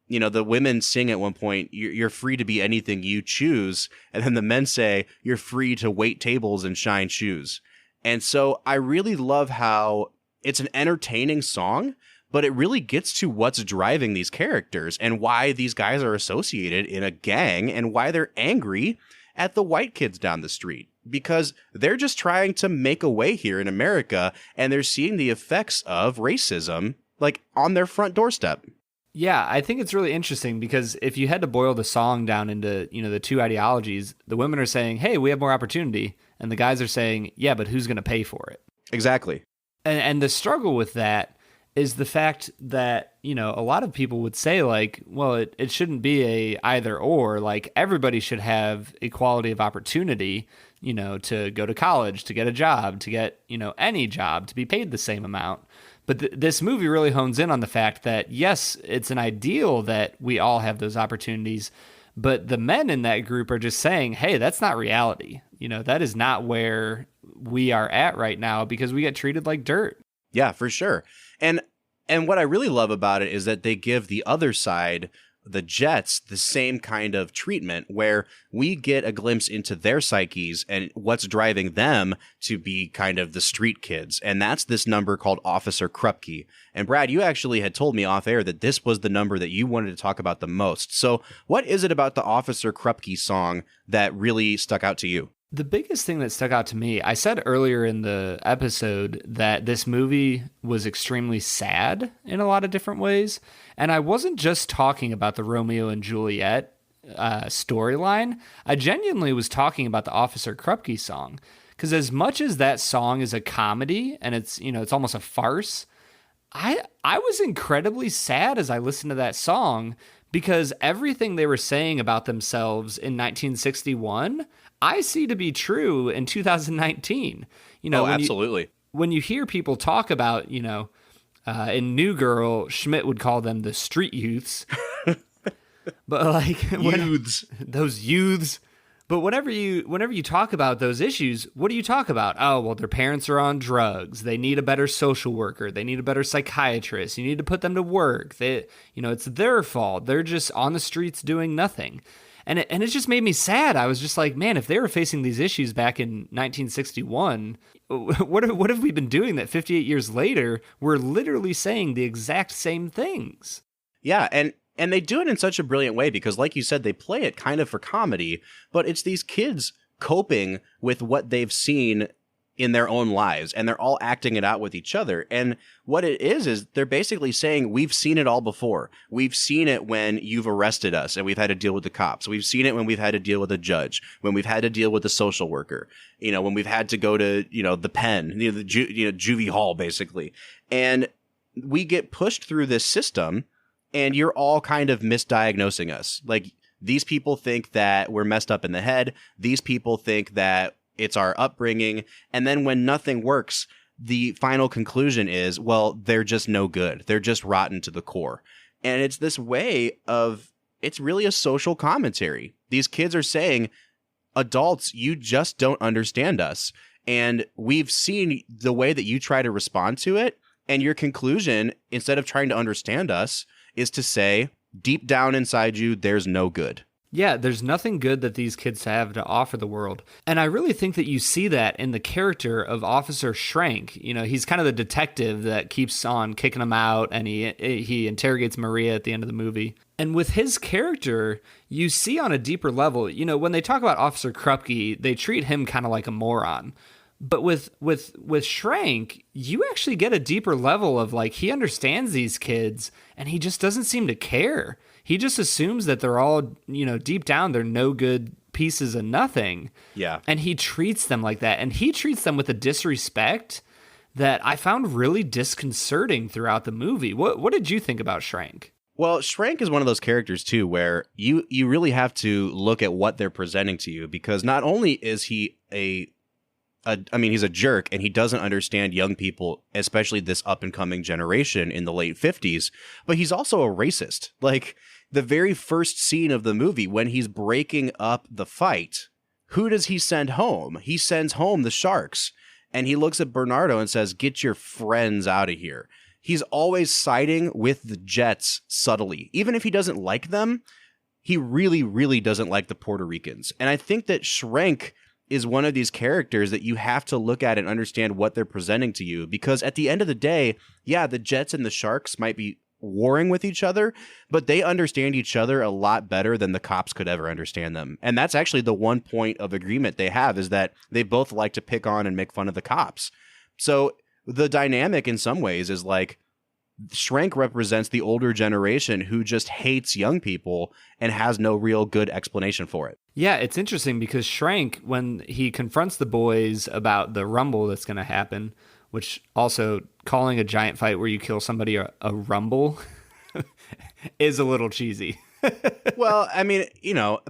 The women sing at one point, you're free to be anything you choose. And then the men say, you're free to wait tables and shine shoes. And so I really love how it's an entertaining song, but it really gets to what's driving these characters and why these guys are associated in a gang and why they're angry at the white kids down the street. Because they're just trying to make a way here in America and they're seeing the effects of racism like on their front doorstep. Yeah, I think it's really interesting because if you had to boil the song down into, the two ideologies, the women are saying, hey, we have more opportunity. And the guys are saying, yeah, but who's going to pay for it? Exactly. And the struggle with that is the fact that, a lot of people would say like, well, it shouldn't be a either or, like everybody should have equality of opportunity. to go to college, to get a job, to get, any job, to be paid the same amount. But this movie really hones in on the fact that, yes, it's an ideal that we all have those opportunities, but the men in that group are just saying, hey, that's not reality. That is not where we are at right now because we get treated like dirt. Yeah, for sure. And what I really love about it is that they give the other side, the Jets, the same kind of treatment where we get a glimpse into their psyches and what's driving them to be kind of the street kids. And that's this number called Officer Krupke. And Brad, you actually had told me off air that this was the number that you wanted to talk about the most. So what is it about the Officer Krupke song that really stuck out to you? The biggest thing that stuck out to me, I said earlier in the episode that this movie was extremely sad in a lot of different ways. And I wasn't just talking about the Romeo and Juliet storyline. I genuinely was talking about the Officer Krupke song. Because as much as that song is a comedy and it's almost a farce, I was incredibly sad as I listened to that song because everything they were saying about themselves in 1961, I see to be true in 2019. Absolutely. When you hear people talk about, in New Girl, Schmidt would call them the street youths. But like youths, those youths. But whenever you talk about those issues, what do you talk about? Oh, well, their parents are on drugs. They need a better social worker. They need a better psychiatrist. You need to put them to work. It's their fault. They're just on the streets doing nothing. And it just made me sad. I was just like, man, if they were facing these issues back in 1961, what have we been doing that 58 years later, we're literally saying the exact same things? Yeah, and they do it in such a brilliant way because, like you said, they play it kind of for comedy, but it's these kids coping with what they've seen in their own lives, and they're all acting it out with each other. And what it is they're basically saying, we've seen it all before. We've seen it when you've arrested us and we've had to deal with the cops. We've seen it when we've had to deal with a judge, when we've had to deal with the social worker, when we've had to go to, the pen, the juvie hall, basically. And we get pushed through this system and you're all kind of misdiagnosing us. Like, these people think that we're messed up in the head. These people think that it's our upbringing. And then when nothing works, the final conclusion is, well, they're just no good. They're just rotten to the core. And it's this way of, it's really a social commentary. These kids are saying, adults, you just don't understand us. And we've seen the way that you try to respond to it. And your conclusion, instead of trying to understand us, is to say, deep down inside you, there's no good. Yeah, there's nothing good that these kids have to offer the world. And I really think that you see that in the character of Officer Schrank. He's kind of the detective that keeps on kicking them out, and he interrogates Maria at the end of the movie. And with his character, you see on a deeper level, when they talk about Officer Krupke, they treat him kind of like a moron. But with Schrank, you actually get a deeper level of, like, he understands these kids, and he just doesn't seem to care. He just assumes that they're all, deep down, they're no good pieces of nothing. Yeah. And he treats them like that. And he treats them with a disrespect that I found really disconcerting throughout the movie. What did you think about Schrank? Well, Schrank is one of those characters, too, where you really have to look at what they're presenting to you, because not only is he he's a jerk and he doesn't understand young people, especially this up and coming generation in the late 50s, but he's also a racist. Like, the very first scene of the movie, when he's breaking up the fight, who does he send home? He sends home the Sharks, and he looks at Bernardo and says, get your friends out of here. He's always siding with the Jets subtly. Even if he doesn't like them, he really, really doesn't like the Puerto Ricans. And I think that Schrank is one of these characters that you have to look at and understand what they're presenting to you. Because at the end of the day, yeah, the Jets and the Sharks might be warring with each other, but they understand each other a lot better than the cops could ever understand them. And that's actually the one point of agreement they have, is that they both like to pick on and make fun of the cops. So the dynamic in some ways is like, Schrank represents the older generation who just hates young people and has no real good explanation for it. Yeah, it's interesting because Schrank, when he confronts the boys about the rumble that's going to happen, which also calling a giant fight where you kill somebody a rumble is a little cheesy. Well, I mean,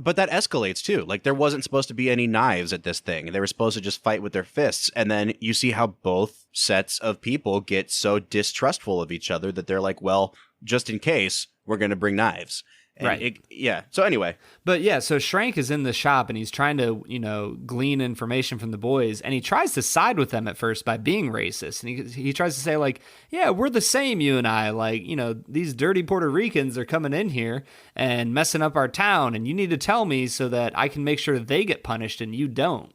but that escalates too. Like, there wasn't supposed to be any knives at this thing. They were supposed to just fight with their fists. And then you see how both sets of people get so distrustful of each other that they're like, well, just in case, we're going to bring knives. And Right. Yeah. So anyway. But yeah, so Schrank is in the shop and he's trying to, glean information from the boys, and he tries to side with them at first by being racist. And he tries to say, like, yeah, we're the same, you and I. Like, these dirty Puerto Ricans are coming in here and messing up our town, and you need to tell me so that I can make sure they get punished and you don't.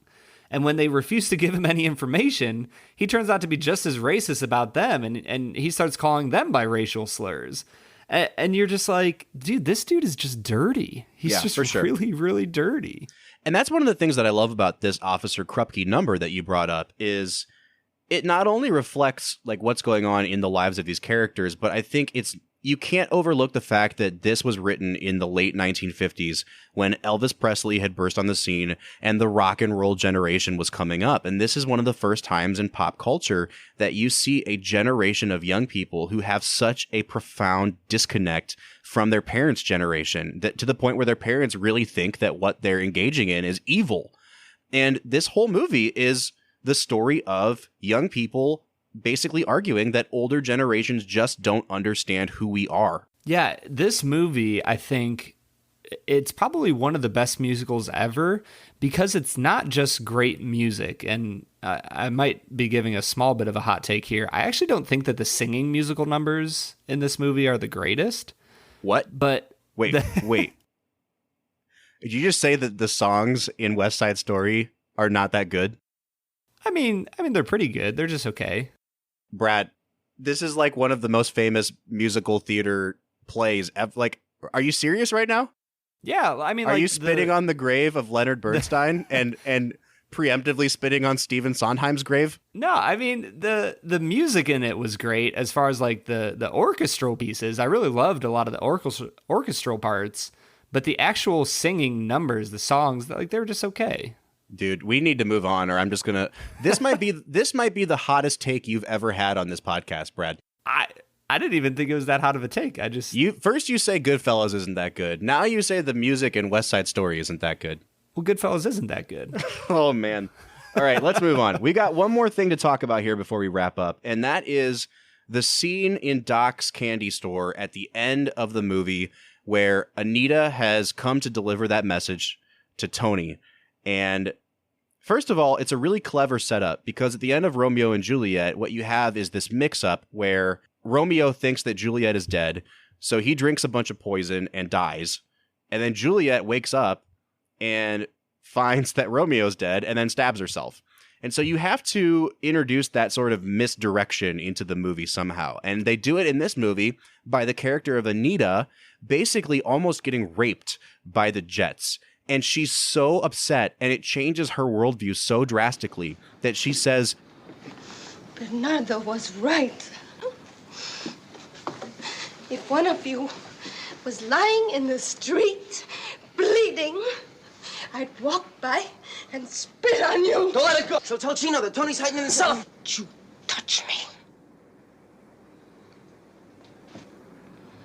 And when they refuse to give him any information, he turns out to be just as racist about them, and he starts calling them biracial slurs. And you're just like, dude, this dude is just dirty. He's just for sure. really, really dirty. And that's one of the things that I love about this Officer Krupke number that you brought up is it not only reflects like what's going on in the lives of these characters, but I think you can't overlook the fact that this was written in the late 1950s when Elvis Presley had burst on the scene and the rock and roll generation was coming up. And this is one of the first times in pop culture that you see a generation of young people who have such a profound disconnect from their parents' generation, that to the point where their parents really think that what they're engaging in is evil. And this whole movie is the story of young people basically arguing that older generations just don't understand who we are. Yeah, this movie, I think it's probably one of the best musicals ever because it's not just great music. And I might be giving a small bit of a hot take here. I actually don't think that the singing musical numbers in this movie are the greatest. What? But wait. Did you just say that the songs in West Side Story are not that good? I mean, they're pretty good. They're just okay. Brad, this is like one of the most famous musical theater plays ever. Like, are you serious right now? Yeah, I mean, are you spitting on the grave of Leonard Bernstein and preemptively spitting on Stephen Sondheim's grave? No, I mean the music in it was great as far as like the orchestral pieces. I really loved a lot of the orchestral parts, but the actual singing numbers, the songs, like they were just okay. Dude, we need to move on, or I'm just gonna. This might be the hottest take you've ever had on this podcast, Brad. I didn't even think it was that hot of a take. First you say Goodfellas isn't that good. Now you say the music in West Side Story isn't that good. Well, Goodfellas isn't that good. Oh man! All right, let's move on. We got one more thing to talk about here before we wrap up, and that is the scene in Doc's candy store at the end of the movie where Anita has come to deliver that message to Tony. And first of all, it's a really clever setup because at the end of Romeo and Juliet, what you have is this mix-up where Romeo thinks that Juliet is dead, so he drinks a bunch of poison and dies. And then Juliet wakes up and finds that Romeo's dead and then stabs herself. And so you have to introduce that sort of misdirection into the movie somehow. And they do it in this movie by the character of Anita basically almost getting raped by the Jets. And she's so upset, and it changes her worldview so drastically that she says, Bernardo was right. If one of you was lying in the street, bleeding, I'd walk by and spit on you. Don't let it go. So tell Chino that Tony's hiding in the cellar. Don't you touch me.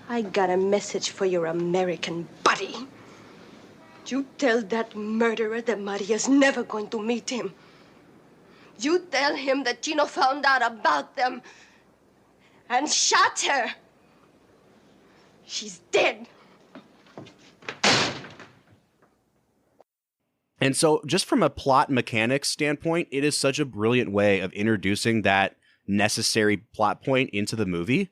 I got a message for your American buddy. You tell that murderer that Maria's never going to meet him. You tell him that Chino found out about them and shot her. She's dead. And so just from a plot mechanics standpoint, it is such a brilliant way of introducing that necessary plot point into the movie.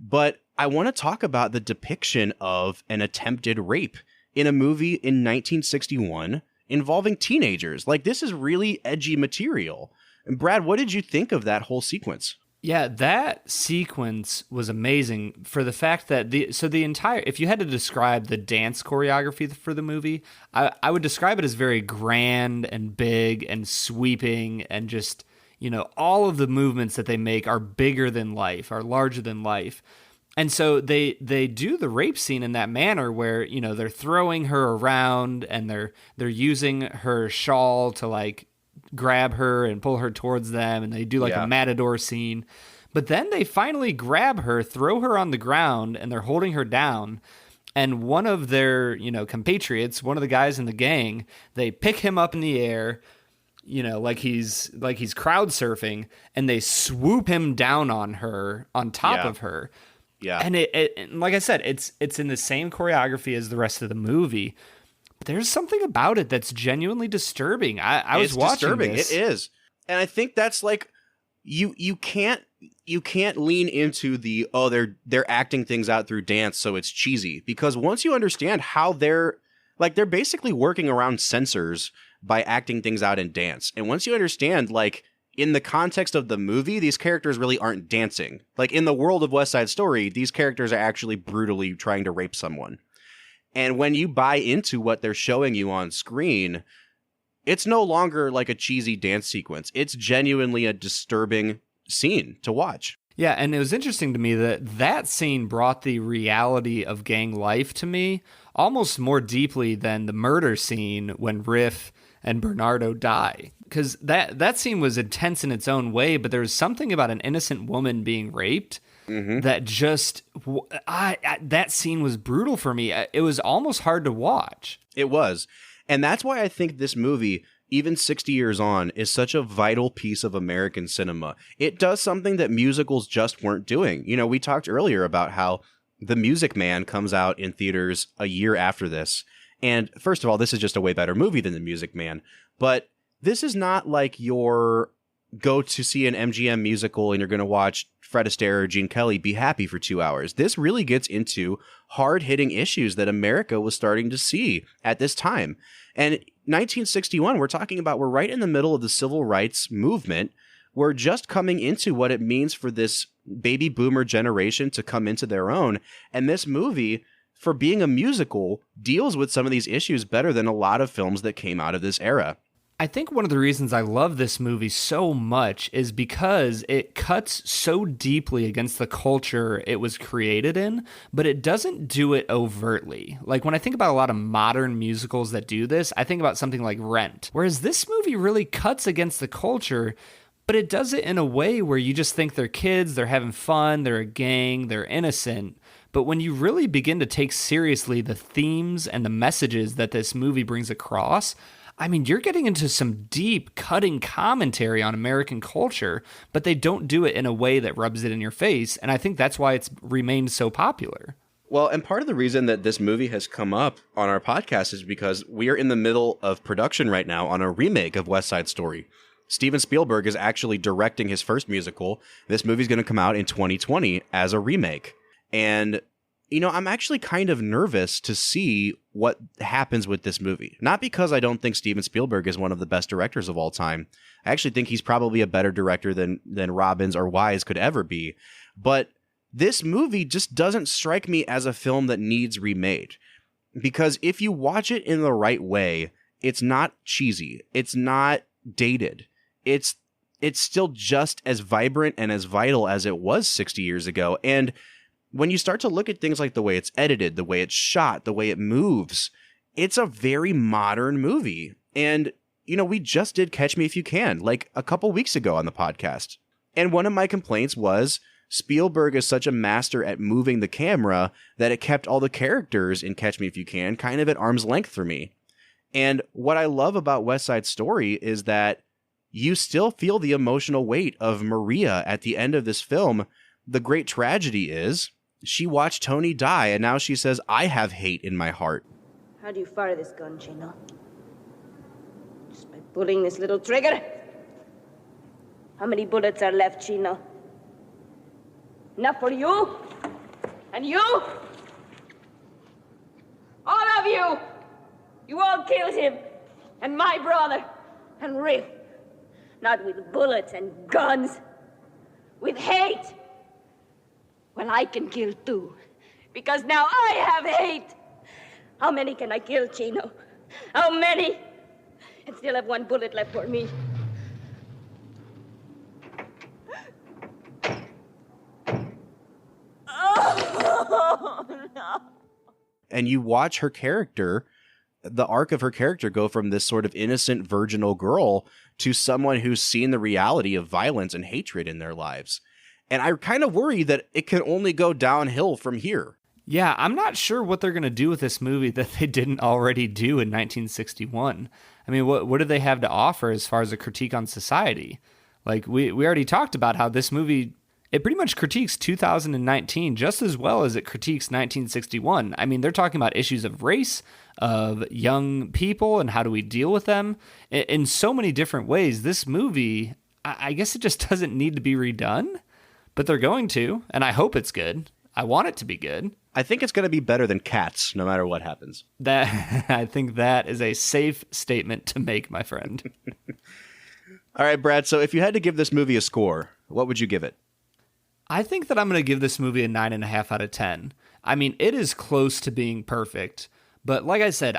But I want to talk about the depiction of an attempted rape in a movie in 1961 involving teenagers. Like, this is really edgy material. And Brad, what did you think of that whole sequence? Yeah, that sequence was amazing for the fact that the entire, if you had to describe the dance choreography for the movie, I would describe it as very grand and big and sweeping, and just, all of the movements that they make are bigger than life, are larger than life. And so they do the rape scene in that manner where, they're throwing her around and they're using her shawl to like grab her and pull her towards them, and they do like a matador scene. But then they finally grab her, throw her on the ground, and they're holding her down. and one of their, compatriots, one of the guys in the gang, they pick him up in the air, like he's crowd surfing, and they swoop him down on top of her. Yeah. And it like I said, it's in the same choreography as the rest of the movie. But there's something about it that's genuinely disturbing. I was watching disturbing. this. It is. And I think that's like you can't lean into the they're acting things out through dance so it's cheesy, because once you understand how they're basically working around censors by acting things out in dance. And once you understand, like, in the context of the movie, these characters really aren't dancing. Like, in the world of West Side Story, these characters are actually brutally trying to rape someone. And when you buy into what they're showing you on screen, it's no longer like a cheesy dance sequence. It's genuinely a disturbing scene to watch. Yeah, and it was interesting to me that scene brought the reality of gang life to me almost more deeply than the murder scene when Riff and Bernardo die. Because that scene was intense in its own way, but there was something about an innocent woman being raped that just... that scene was brutal for me. It was almost hard to watch. It was. And that's why I think this movie, even 60 years on, is such a vital piece of American cinema. It does something that musicals just weren't doing. We talked earlier about how The Music Man comes out in theaters a year after this. And first of all, this is just a way better movie than The Music Man. But this is not like your go to see an MGM musical and you're going to watch Fred Astaire or Gene Kelly be happy for 2 hours. This really gets into hard-hitting issues that America was starting to see at this time. And 1961, we're right in the middle of the civil rights movement. We're just coming into what it means for this baby boomer generation to come into their own. And this movie, for being a musical, deals with some of these issues better than a lot of films that came out of this era. I think one of the reasons I love this movie so much is because it cuts so deeply against the culture it was created in, but it doesn't do it overtly. Like, when I think about a lot of modern musicals that do this, I think about something like Rent, whereas this movie really cuts against the culture, but it does it in a way where you just think they're kids, they're having fun, they're a gang, they're innocent. But when you really begin to take seriously the themes and the messages that this movie brings across, I mean, you're getting into some deep, cutting commentary on American culture, but they don't do it in a way that rubs it in your face, and I think that's why it's remained so popular. Well, and part of the reason that this movie has come up on our podcast is because we are in the middle of production right now on a remake of West Side Story. Steven Spielberg is actually directing his first musical. This movie's going to come out in 2020 as a remake. And I'm actually kind of nervous to see what happens with this movie. Not because I don't think Steven Spielberg is one of the best directors of all time. I actually think he's probably a better director than Robbins or Wise could ever be. But this movie just doesn't strike me as a film that needs remade. Because if you watch it in the right way, it's not cheesy. It's not dated. It's still just as vibrant and as vital as it was 60 years ago. And when you start to look at things like the way it's edited, the way it's shot, the way it moves, it's a very modern movie. And, we just did Catch Me If You Can, like a couple weeks ago on the podcast. And one of my complaints was Spielberg is such a master at moving the camera that it kept all the characters in Catch Me If You Can kind of at arm's length for me. And what I love about West Side Story is that you still feel the emotional weight of Maria at the end of this film. The great tragedy is she watched Tony die, and now she says, I have hate in my heart. How do you fire this gun, Chino? Just by pulling this little trigger? How many bullets are left, Chino? Enough for you? And you? All of you! You all killed him, and my brother, and Riff. Not with bullets and guns, with hate. Well, I can kill too, because now I have hate. How many can I kill, Chino? How many? And still have one bullet left for me. Oh, no. And you watch her character, the arc of her character, go from this sort of innocent, virginal girl to someone who's seen the reality of violence and hatred in their lives. And I kind of worry that it can only go downhill from here. Yeah, I'm not sure what they're going to do with this movie that they didn't already do in 1961. I mean, what do they have to offer as far as a critique on society? Like, we already talked about how this movie, it pretty much critiques 2019 just as well as it critiques 1961. I mean, they're talking about issues of race, of young people, and how do we deal with them in so many different ways. This movie, I guess it just doesn't need to be redone, but they're going to, and I hope it's good. I want it to be good. I think it's going to be better than Cats, no matter what happens. I think that is a safe statement to make, my friend. All right, Brad, so if you had to give this movie a score, what would you give it? I think that I'm going to give this movie a 9.5 out of 10. I mean, it is close to being perfect, but like I said,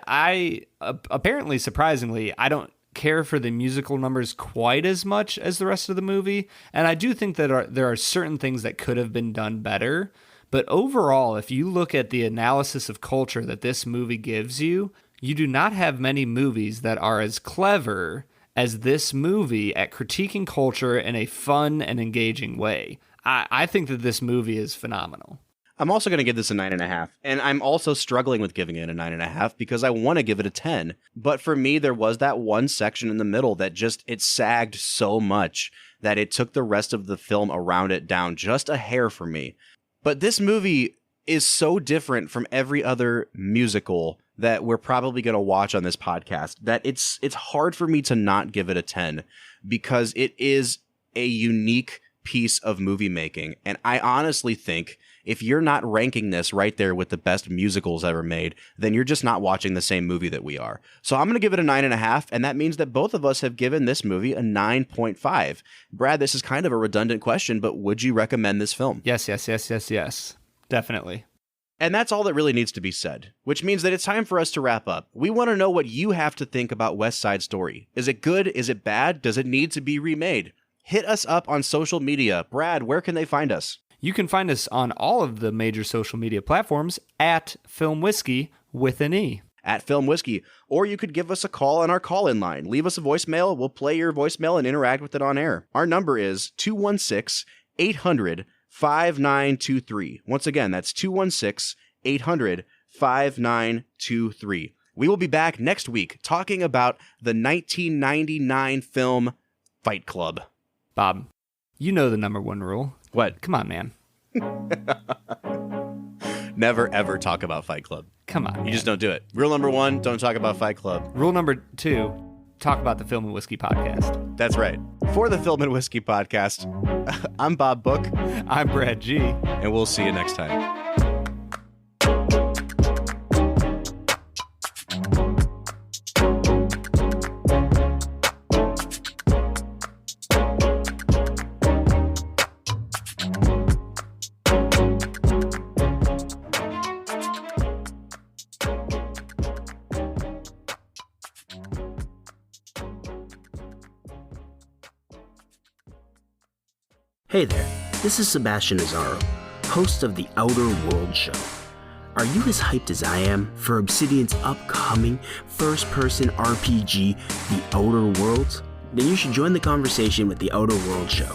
apparently, surprisingly, I don't care for the musical numbers quite as much as the rest of the movie, and I do think that there are certain things that could have been done better. But overall, if you look at the analysis of culture that this movie gives you, you do not have many movies that are as clever as this movie at critiquing culture in a fun and engaging way. I think that this movie is phenomenal. I'm also going to give this a 9.5, and I'm also struggling with giving it a 9.5 because I want to give it a 10. But for me, there was that one section in the middle that it sagged so much that it took the rest of the film around it down just a hair for me. But this movie is so different from every other musical that we're probably going to watch on this podcast that it's hard for me to not give it a 10 because it is a unique piece of movie making. And I honestly think if you're not ranking this right there with the best musicals ever made, then you're just not watching the same movie that we are. So I'm going to give it a 9.5, and that means that both of us have given this movie a 9.5. Brad, this is kind of a redundant question, but would you recommend this film? Yes. Definitely. And that's all that really needs to be said, which means that it's time for us to wrap up. We want to know what you have to think about West Side Story. Is it good? Is it bad? Does it need to be remade? Hit us up on social media. Brad, where can they find us? You can find us on all of the major social media platforms at Film Whiskey with an E. At Film Whiskey. Or you could give us a call on our call-in line. Leave us a voicemail. We'll play your voicemail and interact with it on air. Our number is 216-800-5923. Once again, that's 216-800-5923. We will be back next week talking about the 1999 film Fight Club. Bob, you know the number one rule. What? Come on, man. Never, ever talk about Fight Club. Come on. You just don't do it. Rule number 1, don't talk about Fight Club. Rule number 2, talk about the Film and Whiskey podcast. That's right. For the Film and Whiskey podcast, I'm Bob Book. I'm Brad G. And we'll see you next time. Hey there, this is Sebastian Azaro, host of the Outer World Show. Are you as hyped as I am for Obsidian's upcoming first-person RPG, The Outer Worlds? Then you should join the conversation with the Outer World Show,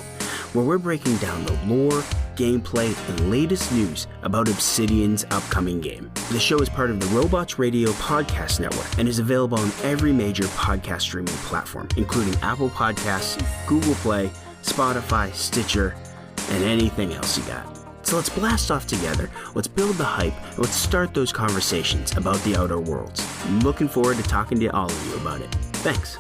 where we're breaking down the lore, gameplay, and latest news about Obsidian's upcoming game. The show is part of the Robots Radio Podcast Network and is available on every major podcast streaming platform, including Apple Podcasts, Google Play, Spotify, Stitcher, and anything else you got. So let's blast off together, let's build the hype, and let's start those conversations about the Outer Worlds. I'm looking forward to talking to all of you about it. Thanks.